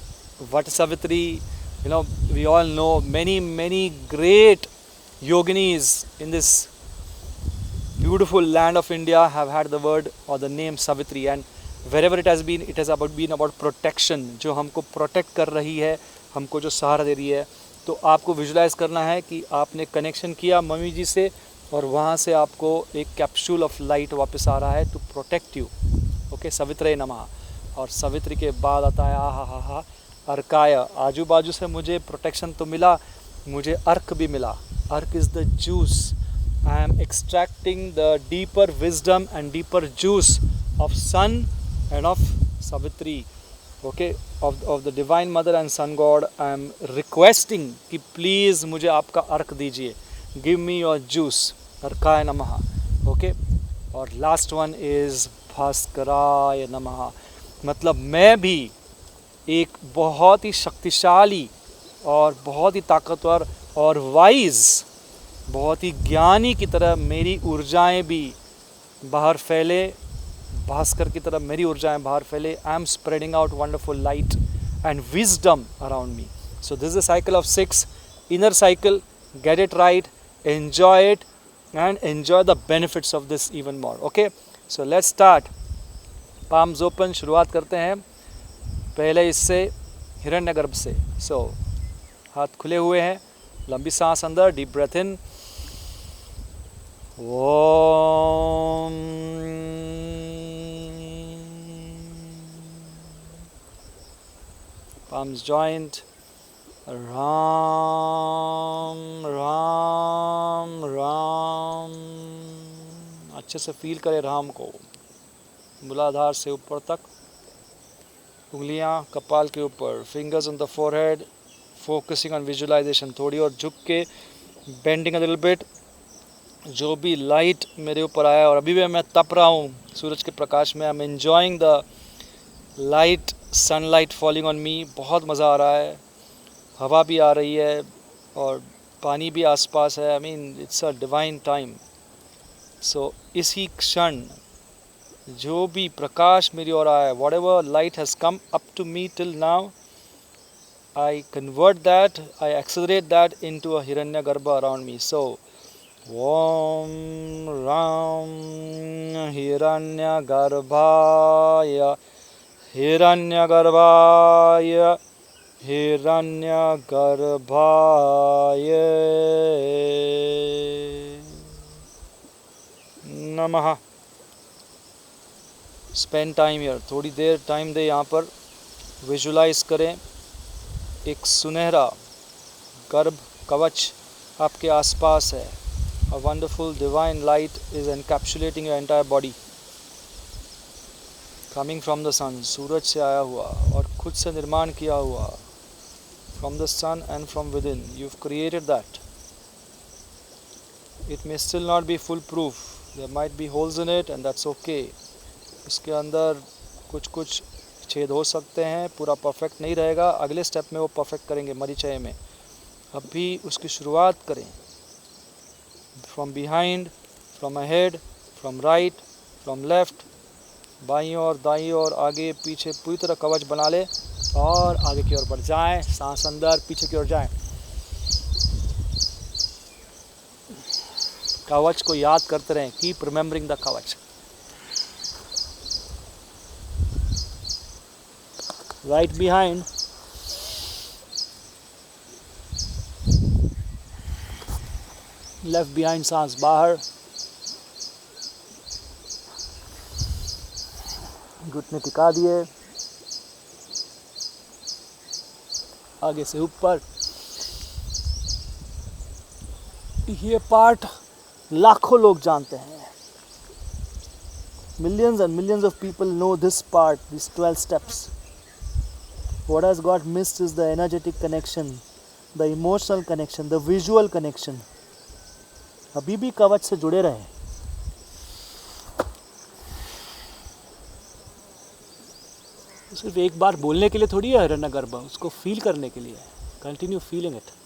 Vat Savitri, you know, we all know many great yoginis in this beautiful land of India have had the word or the name Savitri, and wherever it has been about protection. जो हमको protect कर रही है, हमको जो सहारा दे रही है. तो आपको विजुलाइज करना है कि आपने कनेक्शन किया मम्मी जी से, और वहाँ से आपको एक कैप्सूल ऑफ लाइट वापस आ रहा है टू प्रोटेक्ट यू. ओके सवित्रे नमः. और सवित्री के बाद आता है हा अर्काय. आजू बाजू से मुझे प्रोटेक्शन तो मिला, मुझे अर्क भी मिला. Ark is the juice. I am extracting the deeper wisdom and deeper juice of sun and of Savitri. Okay of the divine mother and sun god. I am requesting कि प्लीज़ मुझे आपका अर्क दीजिए. Give me your juice. अर्काय नमः. Okay और last one is भास्कराय नमः. मतलब मैं भी एक बहुत ही शक्तिशाली और बहुत ही ताकतवर और वाइज, बहुत ही ज्ञानी की तरह मेरी ऊर्जाएं भी बाहर फैले. भास्कर की तरह मेरी ऊर्जाएं बाहर फैले. I am spreading out wonderful light and wisdom around me. So this is a cycle of 6 inner cycle. Get it right, enjoy it and enjoy the benefits of this even more. Okay so let's start. Palms open. शुरुआत करते हैं पहले इससे हिरण्यगर्भ से. सो हाथ खुले हुए हैं, लंबी सांस अंदर, डीप ब्रेथ इन. ओम. palms joined. राम राम राम. अच्छे से फील करें राम को, मूलाधार से ऊपर तक. उंगलियां कपाल के ऊपर, fingers on the forehead, focusing on visualization. थोड़ी और झुक के, बेंडिंग अ लिटिल बिट. जो भी लाइट मेरे ऊपर आया, और अभी भी मैं तप रहा हूँ सूरज के प्रकाश में. I am enjoying the light, sunlight falling on me. बहुत मज़ा आ रहा है. हवा भी आ रही है और पानी भी आसपास है. I mean it's a divine time. So इसी क्षण जो भी प्रकाश मेरी ओर आया, whatever light has come up to me till now, I convert that, I accelerate that into a Hiranyagarbha around me. So ओम राम हिरण्यगर्भाय हिरण्यगर्भाय हिरण्यगर्भाय नमः. Spend time here. थोड़ी देर टाइम दे यहाँ पर. विजुलाइज करें एक सुनहरा गर्भ कवच आपके आसपास है. A wonderful divine light is encapsulating your entire body, coming from the sun. सूरज से आया हुआ और खुद से निर्माण किया हुआ. From the sun and from within you have created that. It may still not be full proof. There might be holes in it and that's okay. उसके अंदर कुछ छेद हो सकते हैं, पूरा परफेक्ट नहीं रहेगा. अगले स्टेप में वो परफेक्ट करेंगे मरीचय में. अभी उसकी शुरुआत करें. From behind, from ahead, from right, from left, बाईं ओर, दाईं ओर, आगे पीछे पूरी तरह कवच बना ले और आगे की ओर बढ़ जाएं। सांस अंदर, पीछे की ओर जाएं। कवच को याद करते रहें, कीप रिमेंबरिंग द कवच। राइट बिहाइंड, लेफ्ट बिहाइंड, सांस बाहर, घुटने टिका दिए, आगे से ऊपर। ये पार्ट लाखों लोग जानते हैं। Millions and millions of people know this part, these 12 steps. What has got missed is the energetic connection, the emotional connection, the visual connection. अभी भी कवच से जुड़े रहे। सिर्फ एक बार बोलने के लिए थोड़ी है हिरण्यगर्भ, उसको फील करने के लिए। Continue feeling it.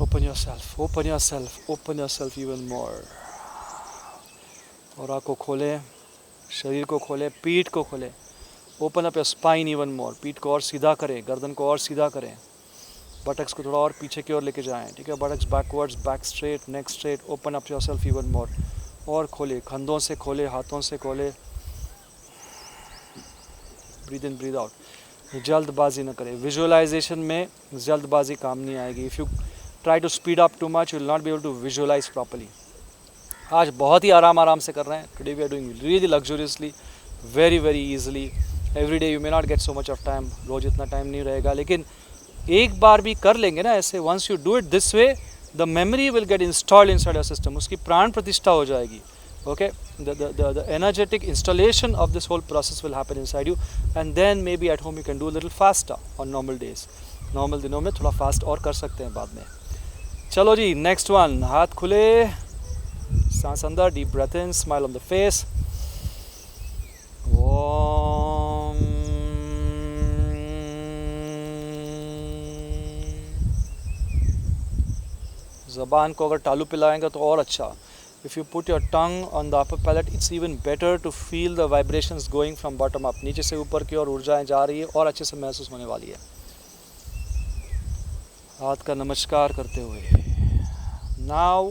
Open yourself, open yourself, open yourself even more. और आँखों खोले, शरीर को खोले, पीठ को खोले। Open up your spine even more. पीठ को और सीधा करें, गर्दन को और सीधा करें, बटक्स को थोड़ा और पीछे की ओर लेके जाएं। ठीक है, buttocks backwards, back straight, neck straight. Open up yourself even more. और खोले, कंधों से खोले, हाथों से खोले। ब्रीद इन, ब्रीद आउट। जल्दबाजी न करें। विजुअलाइजेशन में जल्दबाजी काम नहीं आएगी। If you try to speed up too much, you will not be able to visualise properly. आज बहुत ही आराम से कर रहे हैं। Today we are doing really luxuriously, very very easily. Every day you may not get so much of time, रोज इतना टाइम नहीं रहेगा, लेकिन एक बार भी कर लेंगे ना ऐसे, once you do it this way, the memory will get installed inside your system. उसकी प्राण प्रतिष्ठा हो जाएगी। Okay, the energetic installation of this whole process will happen inside you, and then may be at home you can do little faster on normal days. Normal दिनों में थोड़ा fast और कर सकते हैं बाद में। चलो जी, नेक्स्ट वन। हाथ खुले, सांस अंदर, deep breath in, smile on the face. ज़बान को अगर तालू पिलाएंगे तो और अच्छा। If you put your tongue on the upper palate, it's even better to feel the vibrations going from bottom up. नीचे से ऊपर की ओर ऊर्जाएं जा रही है और अच्छे से महसूस होने वाली है। हाथ का नमस्कार करते हुए, now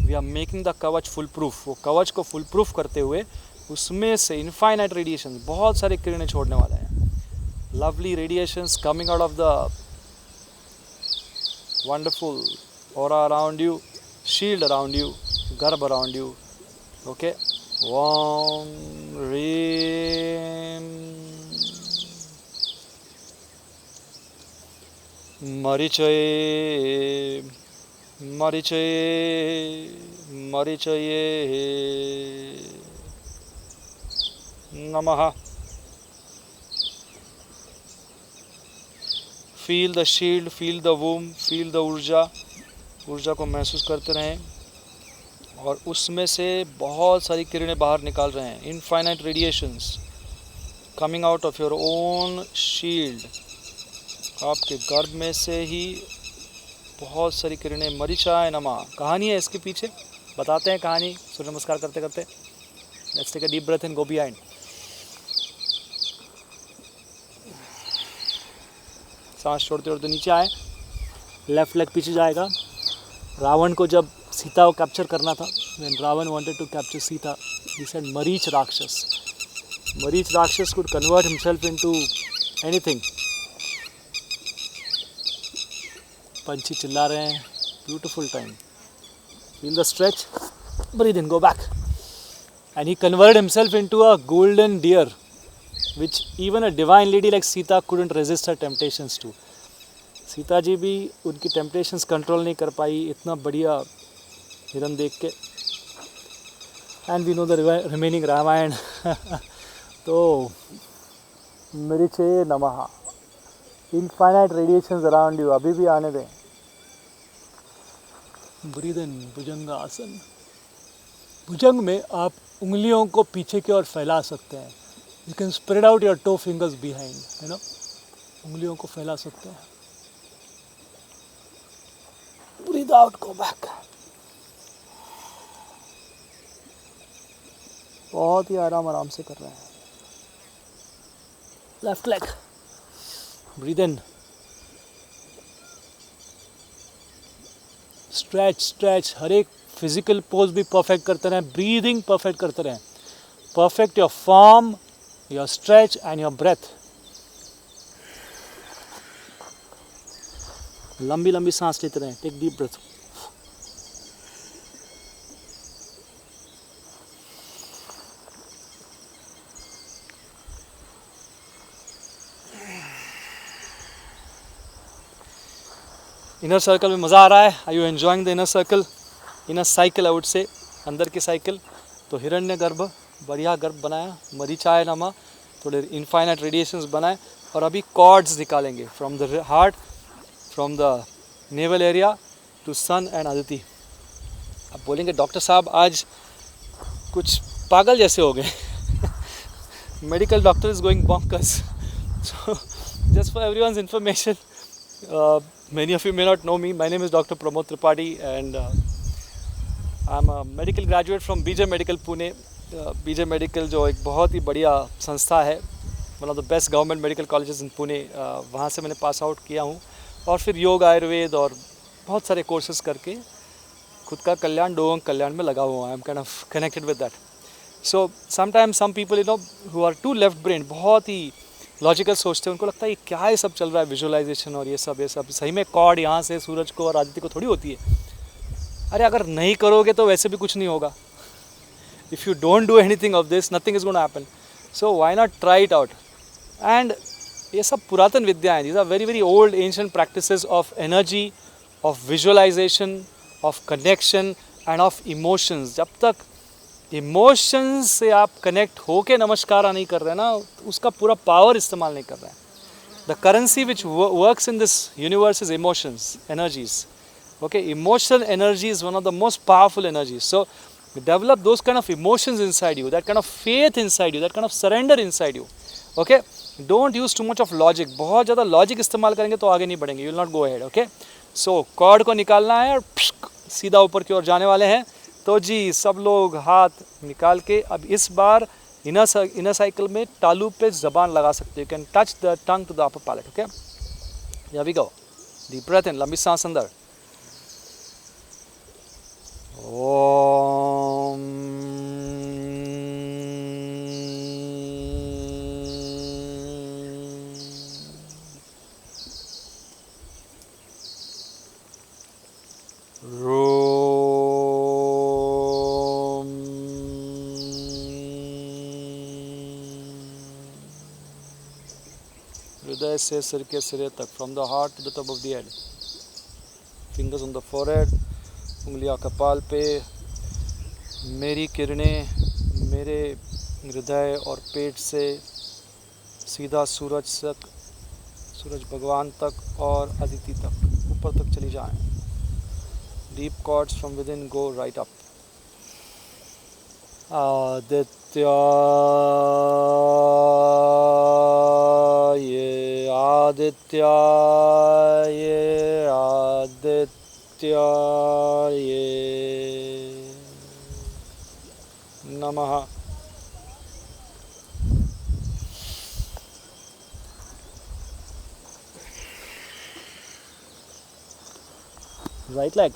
we are making the kavach full proof. वो कवच को फुल प्रूफ करते हुए उसमें से इनफाइनाइट रेडिएशन, बहुत सारे किरणें छोड़ने वाले हैं। Lovely radiations coming out of the wonderful aura around you, shield around you, garb around you. Okay, Om Reem Marichaye Marichaye Marichaye Namaha. Feel the shield, feel the womb, feel the ऊर्जा को महसूस करते रहें और उसमें से बहुत सारी किरणें बाहर निकाल रहे हैं। Infinite radiations coming out of your own shield. आपके गर्भ में से ही बहुत सारी किरणें। मरीचाय नमः। कहानी है इसके पीछे, बताते हैं कहानी सूर्य नमस्कार करते करते। Let's take a deep breath in, go behind. सांस छोड़ते छोड़ते नीचे आए, लेफ्ट लेग पीछे जाएगा। रावण को जब सीता को कैप्चर करना था, when Ravan wanted to capture Sita, he said Marich Rakshas. Marich Rakshas could convert himself into anything. पंछी चिल्ला रहे हैं, beautiful time. Feel the stretch, breathe in, go back. And he converted himself into a golden deer, which even a divine lady like Sita couldn't resist her temptations to. Sita ji भी उनकी temptations control नहीं कर पाई, इतना बढ़िया हिरन देख के। And we know the remaining Ramayana. तो मरीचे नमः। इनफाइनाइट रेडिएशंस अराउंड यू, अभी भी आने दें। ब्रीद इन भुजंगासन। भुजंग में आप उंगलियों को पीछे की ओर फैला सकते हैं। You can spread out your toe fingers behind, you know, उंगलियों को फैला सकते हैं। Breathe out, go back. बहुत ही आराम से कर रहे हैं। Left leg, breathe in, stretch stretch, हर एक फिजिकल पोज भी परफेक्ट करते रहें, ब्रीदिंग परफेक्ट करते रहें। Perfect your form, your stretch and your breath. लंबी लंबी सांस लेते रहें, take deep breath. Inner circle में मज़ा आ रहा है? Are you enjoying the inner circle? Inner cycle I would say, अंदर की साइकिल। तो हिरण्य गर्भ, बढ़िया गर्भ बनाया, मरीचाय नमा, थोड़े इनफाइनाइट रेडिएशंस बनाए, और अभी कॉर्ड्स निकालेंगे from the heart, from the navel area to sun and Aditi. अब बोलेंगे डॉक्टर साहब आज कुछ पागल जैसे हो गए, medical doctor is going bonkers. So just for everyone's information, many of you may not know me. My name is Dr. Pramod Tripathi, and I'm a medical graduate from BJ Medical Pune. BJ Medical जो एक बहुत ही बढ़िया संस्था है, one of the best government medical colleges in Pune. वहाँ से मैंने पास आउट किया हूँ, और फिर योग, आयुर्वेद और बहुत सारे कोर्सेज करके खुद का कल्याण, लोगों के कल्याण में लगा हुआ है. I am kind of connected with that. So sometimes some people, you know, who are to left brain, बहुत ही लॉजिकल सोचते हैं, उनको लगता है ये क्या ये सब चल रहा है, विजुअलाइजेशन और ये सब सही में कॉर्ड यहाँ से सूरज को और आदित्य को थोड़ी होती है. अरे अगर नहीं करोगे तो वैसे भी कुछ नहीं होगा. If you don't do anything of this, nothing is gonna happen. So why not try it out. And ये सब पुरातन विद्या हैं. These are very very old ancient practices of energy, of visualization, of connection and of emotions. जब तक emotions से आप connect होके नमस्कार नहीं कर रहे हैं ना, उसका पूरा पावर इस्तेमाल नहीं कर रहे हैं. The currency which works in this universe is emotions, energies. Okay, emotional energy is one of the most powerful energies. So develop those kind of emotions inside you, that kind of faith inside you, that kind of surrender inside you. Okay, don't use too much of logic. बहुत ज़्यादा logic इस्तेमाल करेंगे तो आगे नहीं बढ़ेंगे. You will not go ahead. Okay, so cord को निकालना है और सीधा ऊपर की ओर जाने वाले हैं. तो जी सब लोग हाथ निकाल के अब इस बार इनर साइकिल में तालू पे जबान लगा सकते हो. You can touch the tongue to the upper palate. Okay, here we go. Deep breath in, लंबी सांस अंदर. Om. Rom. हृदय से सिर के सिरे तक, from the heart to the top of the head. Fingers on the forehead, उंगलियां कपाल पे. मेरी किरणें मेरे हृदय और पेट से सीधा सूरज भगवान तक और अदिति तक, ऊपर तक चली जाएं. Deep chords from within go right up. आदित्याय आदित्याय आदित्याय नमः. Right leg.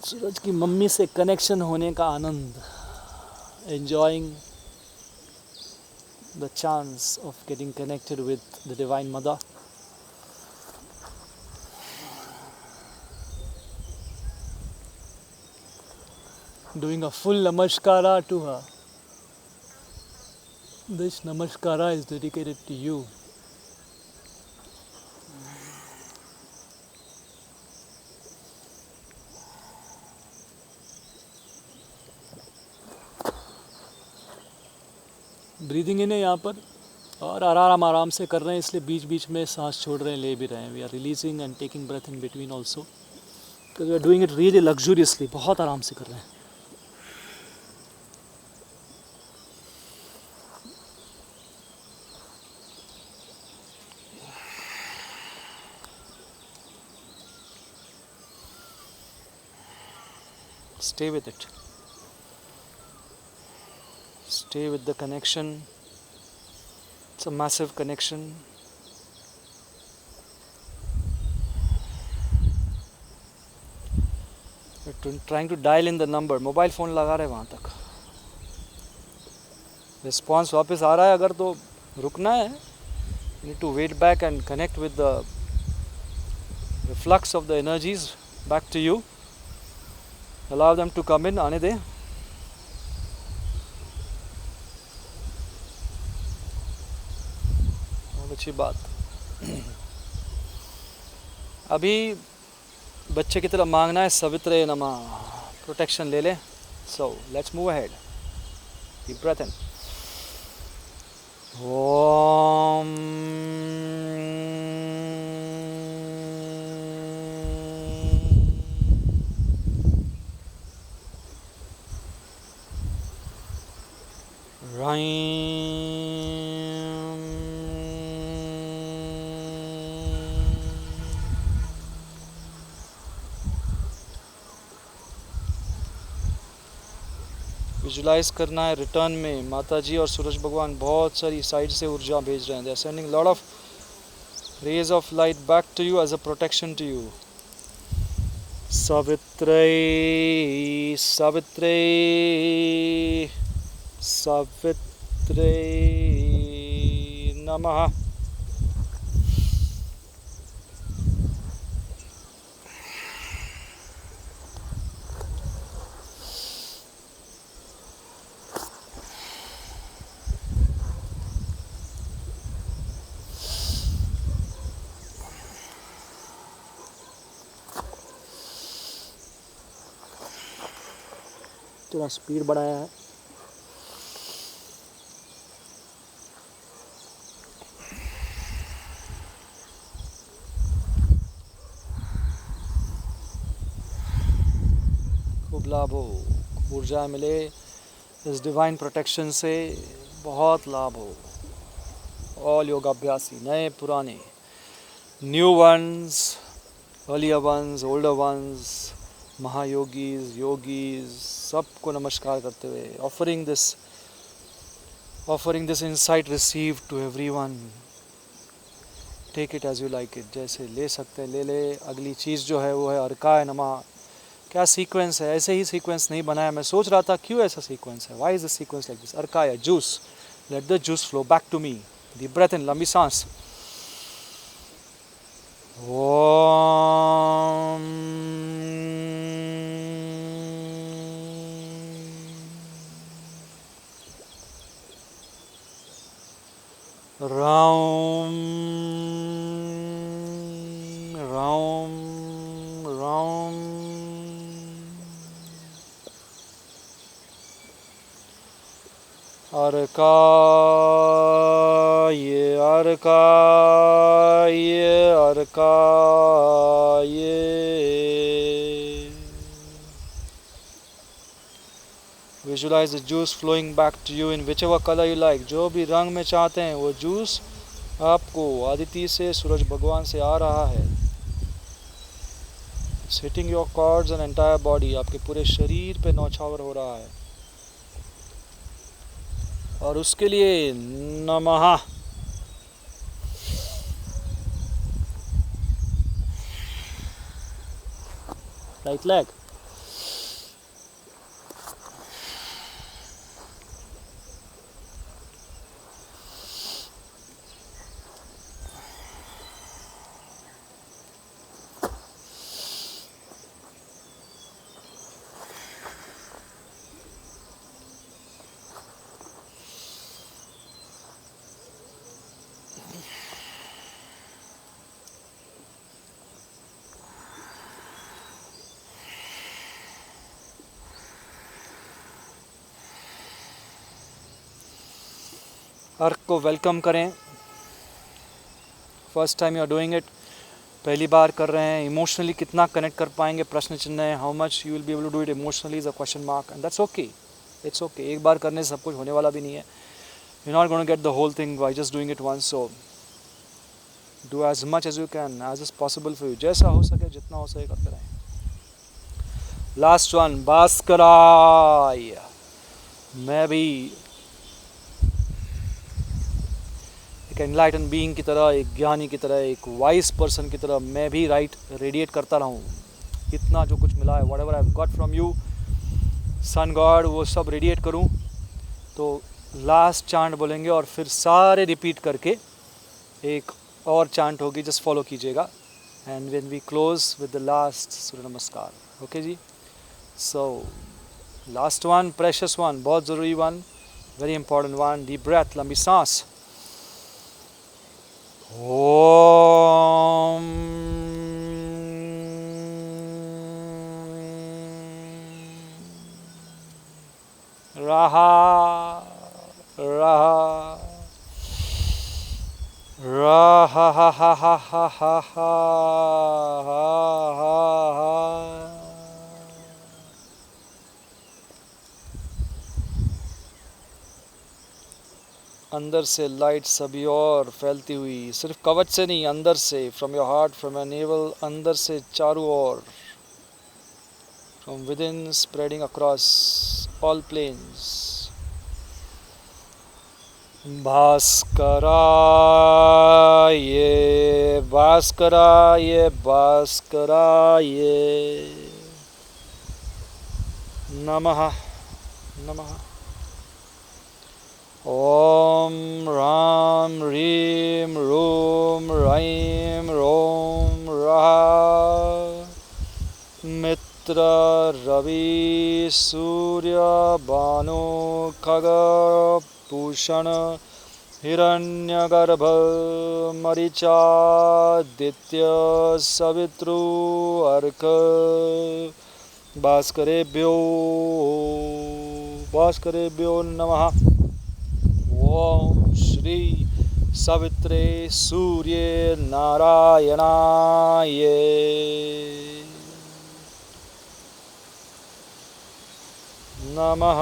सूरज की मम्मी से कनेक्शन होने का आनंद. Enjoying the chance of getting connected with the Divine Mother. Doing a full namaskara to her. This namaskara is dedicated to you. Breathing in है यहाँ पर, और आराम आराम से कर रहे हैं, इसलिए बीच बीच में सांस छोड़ रहे हैं, ले भी रहे हैं. We are releasing and taking breath in between also, because we are doing it really luxuriously. बहुत आराम से कर रहे हैं. Stay with it. Stay with the connection. It's a massive connection. We're trying to dial in the number. Mobile phone लगा रहे वहाँ तक. रिस्पॉन्स वापस आ रहा है अगर तो रुकना है. You need to wait back and connect with the flux of the energies back to you. Allow them to come in. आने दे. बहुत अच्छी बात. अभी बच्चे की तरह मांगना है सवित्रे नमः. प्रोटेक्शन ले ले. So let's move ahead. Deep breath in. Om. Visualize करना है रिटर्न में माता जी और सूरज भगवान बहुत सारी साइड से ऊर्जा भेज रहे हैं. They are sending lot of rays of light back to you as a protection to you. सावित्रे सावित्रे सावित्रे नमः. थोड़ा स्पीड बढ़ाया है. खूब लाभ हो, खूब ऊर्जा मिले इस डिवाइन प्रोटेक्शन से. बहुत लाभ हो. ऑल योगाभ्यासी, नए पुराने, new ones, earlier ones, older ones, महायोगीज, योगीज, सबको नमस्कार करते हुए offering this insight received to everyone. Take it as you like it. जैसे ले सकते हैं ले ले. अगली चीज़ जो है वो है अर्काय नमः. क्या सीक्वेंस है. ऐसे ही सीक्वेंस नहीं बनाया. मैं सोच रहा था क्यों ऐसा सीक्वेंस है. Why is the sequence like this? अर्काय juice. Let the juice flow back to me. Deep breath in. लंबी सांस. Om. Raum, Raum, Raum. Arkaye, Arkaye, Arkaye. Visualize the juice flowing back to you in whichever color you like. जो भी रंग में चाहते हैं वो जूस आपको आदित्य से, सूरज भगवान से आ रहा है. It's hitting your cords and entire body. आपके पूरे शरीर पे नौछावर हो रहा है. और उसके लिए नमः. Right leg. अर्क को वेलकम करें. First time you are doing it, पहली बार कर रहे हैं. इमोशनली कितना कनेक्ट कर पाएंगे, प्रश्न चिन्ह है. How much you will be able to do it emotionally is a question mark, and that's okay. It's okay. एक बार करने से सब कुछ होने वाला भी नहीं है. You not going to get the whole thing by just doing it once. So do as much as you can, as is possible for you. जैसा हो सके, जितना हो सके करते रहें. लास्ट वन, भास्कराय. मैं भी एक एनलाइटन बीइंग की तरह, एक ज्ञानी की तरह, एक वाइज पर्सन की तरह मैं भी रेडिएट करता रहूँ. इतना जो कुछ मिला है, whatever I got from you sun god, वो सब रेडिएट करूँ. तो लास्ट चांट बोलेंगे और फिर सारे रिपीट करके एक और चांट होगी, जस्ट फॉलो कीजिएगा. And when we close with the last Surya Namaskar. Okay जी. So last one, precious one, बहुत ज़रूरी one, very important one. Deep breath, लंबी सांस. ओम रहा रहा रहा हा हा हा हा हा हा हा. अंदर से लाइट सभी और फैलती हुई, सिर्फ कवच से नहीं, अंदर से, from your heart, from your navel, अंदर से चारों ओर, from within spreading across all planes. भास्कराय भास्कराय भास्कराय नमः नमः. ओम राम ह्रीं रूम रैं रोम रः. मित्र रवि सूर्य भानु खग पूषण हिरण्यगर्भ मरीचादित्य सवितृ अर्क. भास्करेभ्यो नमः. ओम श्री सवित्रे सूर्ये नारायणाय नमः.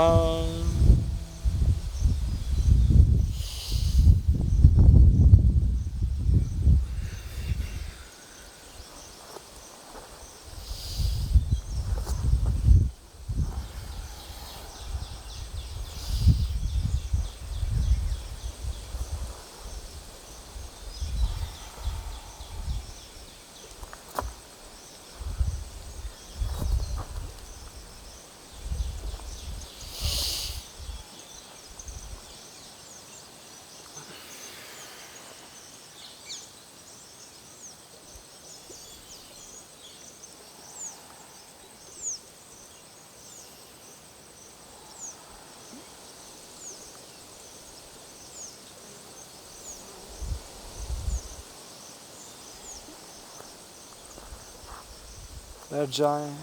बैठ जाएं,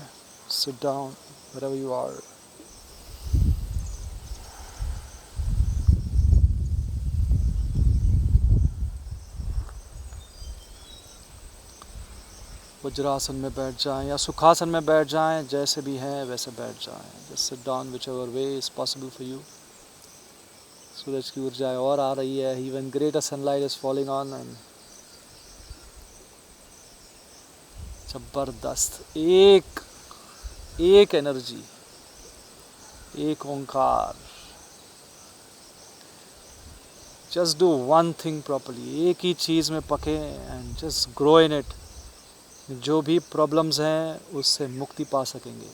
sit down, wherever you are. Vajrasana में बैठ जाएं या सुखासन में बैठ जाएं, जैसे भी हैं वैसे बैठ जाएं. Just sit down whichever way is possible for you. सूरज की ऊर्जा और आ रही है, even greater sunlight is falling on, and जबरदस्त एक एनर्जी, एक ओंकार. Just do one thing properly, एक ही चीज़ में पके and just grow in it. जो भी प्रॉब्लम्स हैं उससे मुक्ति पा सकेंगे.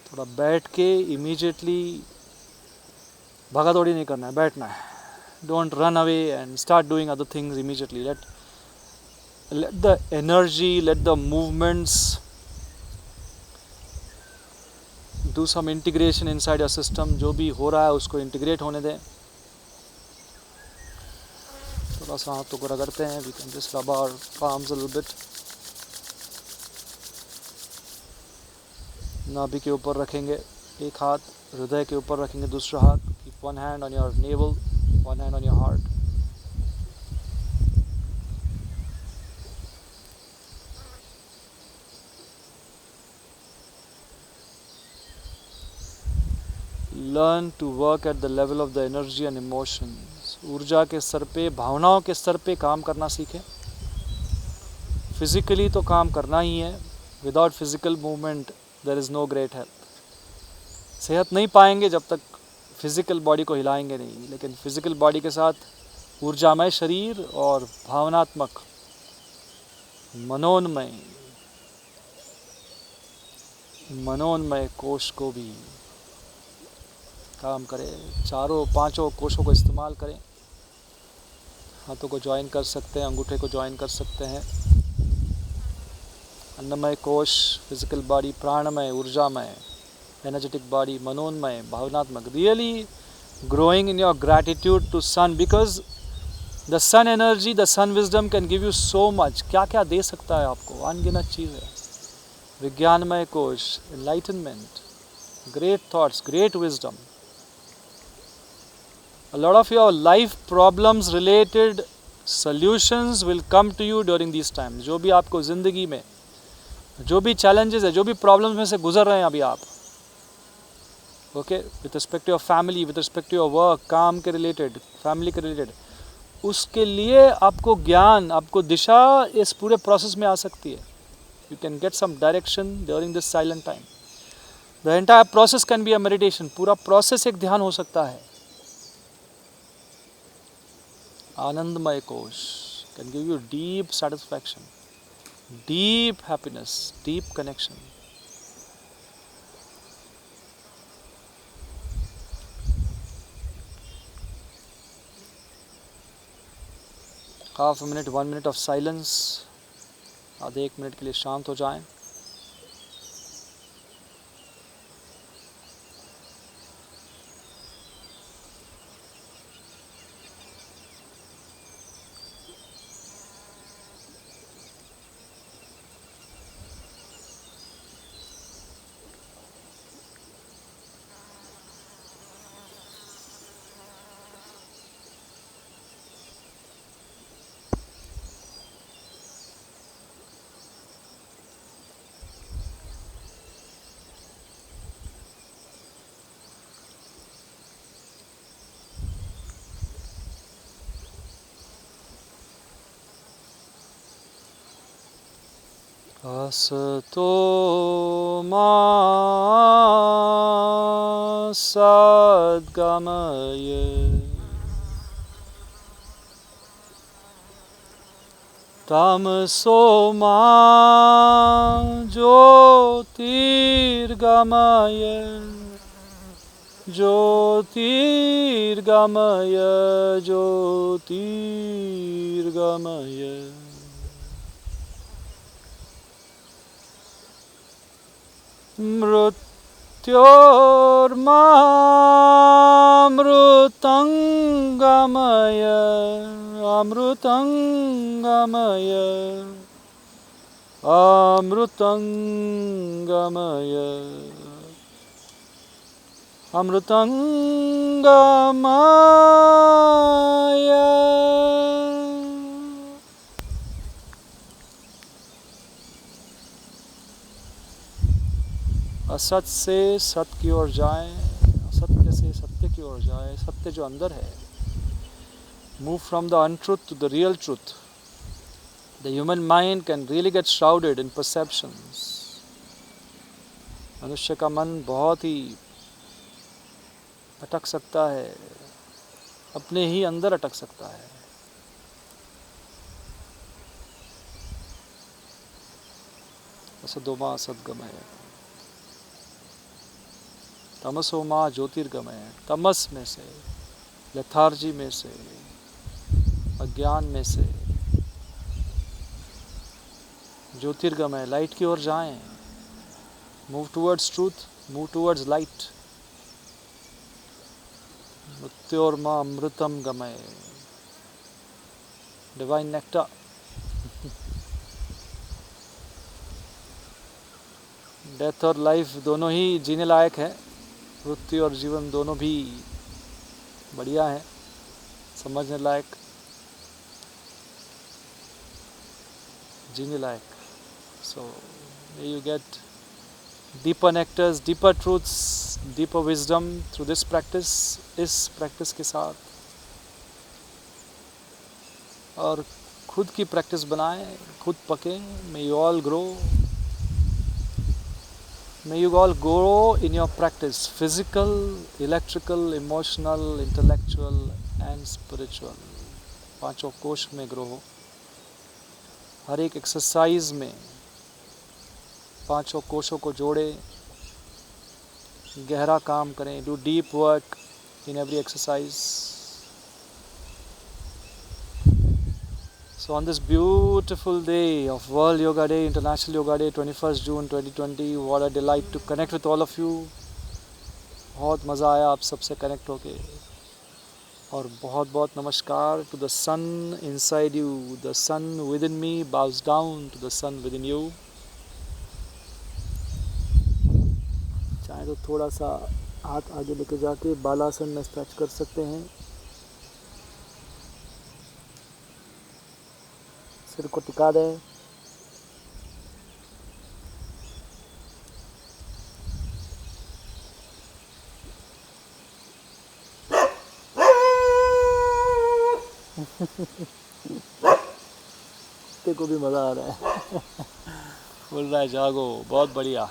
थोड़ा बैठ के इमीडिएटली भागा दौड़ी नहीं करना है, बैठना है. Don't run away and start doing other things immediately. let the energy, let the movements do some integration inside your system. जो भी हो रहा है उसको इंटीग्रेट होने दें. थोड़ा सा हाथों को रगड़ते हैं. We can just rub our palms a little bit. नाभि के ऊपर रखेंगे एक हाथ, हृदय के ऊपर रखेंगे दूसरा हाथ. one hand on your navel, one hand on your heart. Learn to work at the level of the energy and emotions. ऊर्जा के स्तर पे, भावनाओं के स्तर पे काम करना सीखें. फिजिकली तो काम करना ही है. Without physical movement there is no great health. सेहत नहीं पाएंगे जब तक फिजिकल बॉडी को हिलाएंगे नहीं, लेकिन फिजिकल बॉडी के साथ ऊर्जामय शरीर और भावनात्मक, मनोन्मय कोश को भी काम करें. चारों पांचों कोशों को इस्तेमाल करें. हाथों को ज्वाइन कर सकते हैं, अंगूठे को ज्वाइन कर सकते हैं. अन्नमय कोश, फिजिकल बॉडी, प्राणमय, ऊर्जामय, energetic body, मनोन्मय, भावनात्मक. Really growing in your gratitude to sun, because the sun energy, the sun wisdom can give you so much. क्या क्या दे सकता है आपको, अनगिनत चीज़ें. विज्ञानमय कोश, enlightenment, great thoughts, great wisdom. A lot of your life problems related solutions will come to you during these times. जो भी आपको ज़िंदगी में जो भी challenges है, जो भी problems में से गुजर रहे हैं अभी आप, okay, with respect to your family, with respect to your work, काम के रिलेटेड, फैमिली के रिलेटेड, उसके लिए आपको ज्ञान, आपको दिशा इस पूरे प्रोसेस में आ सकती है. You can get some direction during this silent time. The entire process can be a meditation. पूरा प्रोसेस एक ध्यान हो सकता है. Anandamaya kosha can give you deep satisfaction, deep happiness, deep connection. Half minute, 1 minute of silence. आधे 1 minute के लिए शांत हो जाएं. असतो मा सद्गमय तमसो मा ज्योतिर्गमय ज्योतिर्गमय ज्योतिर्गमय. मृत्योर्मामृतंगमय अमृतंगमय अमृतंगमय अमृतंगमय. असत से सत्य की ओर जाएं, असत्य से सत्य की ओर जाएं. सत्य जो अंदर है. Move from the untruth to the real truth. The human mind can really get shrouded in perceptions. मनुष्य का मन बहुत ही अटक सकता है, अपने ही अंदर अटक सकता है. असदोमा सद्गमय तमसो माँ ज्योतिर्गमय. तमस में से, लेथार्जी में से, अज्ञान में से ज्योतिर्गमय, लाइट की ओर जाएं. Move towards truth, move towards light. मृत्योर्मा अमृतम गमय, डिवाइन नेक्टर. डेथ और लाइफ दोनों ही जीने लायक है. मृत्यु और जीवन दोनों भी बढ़िया है, समझने लायक, जीने लायक. So may you get deeper nectars, deeper truths, deeper wisdom through this practice, इस practice के साथ. और खुद की प्रैक्टिस बनाएं, खुद पकें. May you all grow. May you all grow in your practice, physical, electrical, emotional, intellectual and spiritual. पांचों कोश में ग्रो हो. हर एक एक्सरसाइज में पांचों कोशों को जोड़े, गहरा काम करें. Do deep work in every exercise. So on this beautiful day of World Yoga Day, International Yoga Day, 21st June 2020, what a delight to connect with all of you. बहुत मज़ा आया आप सबसे कनेक्ट होके. और बहुत बहुत नमस्कार to the sun inside you. The sun within me bows down to the sun within you. चाहे तो थोड़ा सा हाथ आगे लेके जाके बालासन में स्ट्रेच कर सकते हैं. सिर को टिका दें. कुत्ते को भी मज़ा आ रहा है. बोल रहा है जागो. बहुत बढ़िया.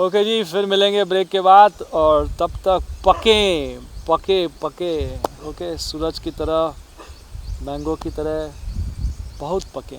ओके जी, फिर मिलेंगे ब्रेक के बाद. और तब तक पके पके पके. ओके, सूरज की तरह, मैंगो की तरह बहुत पके.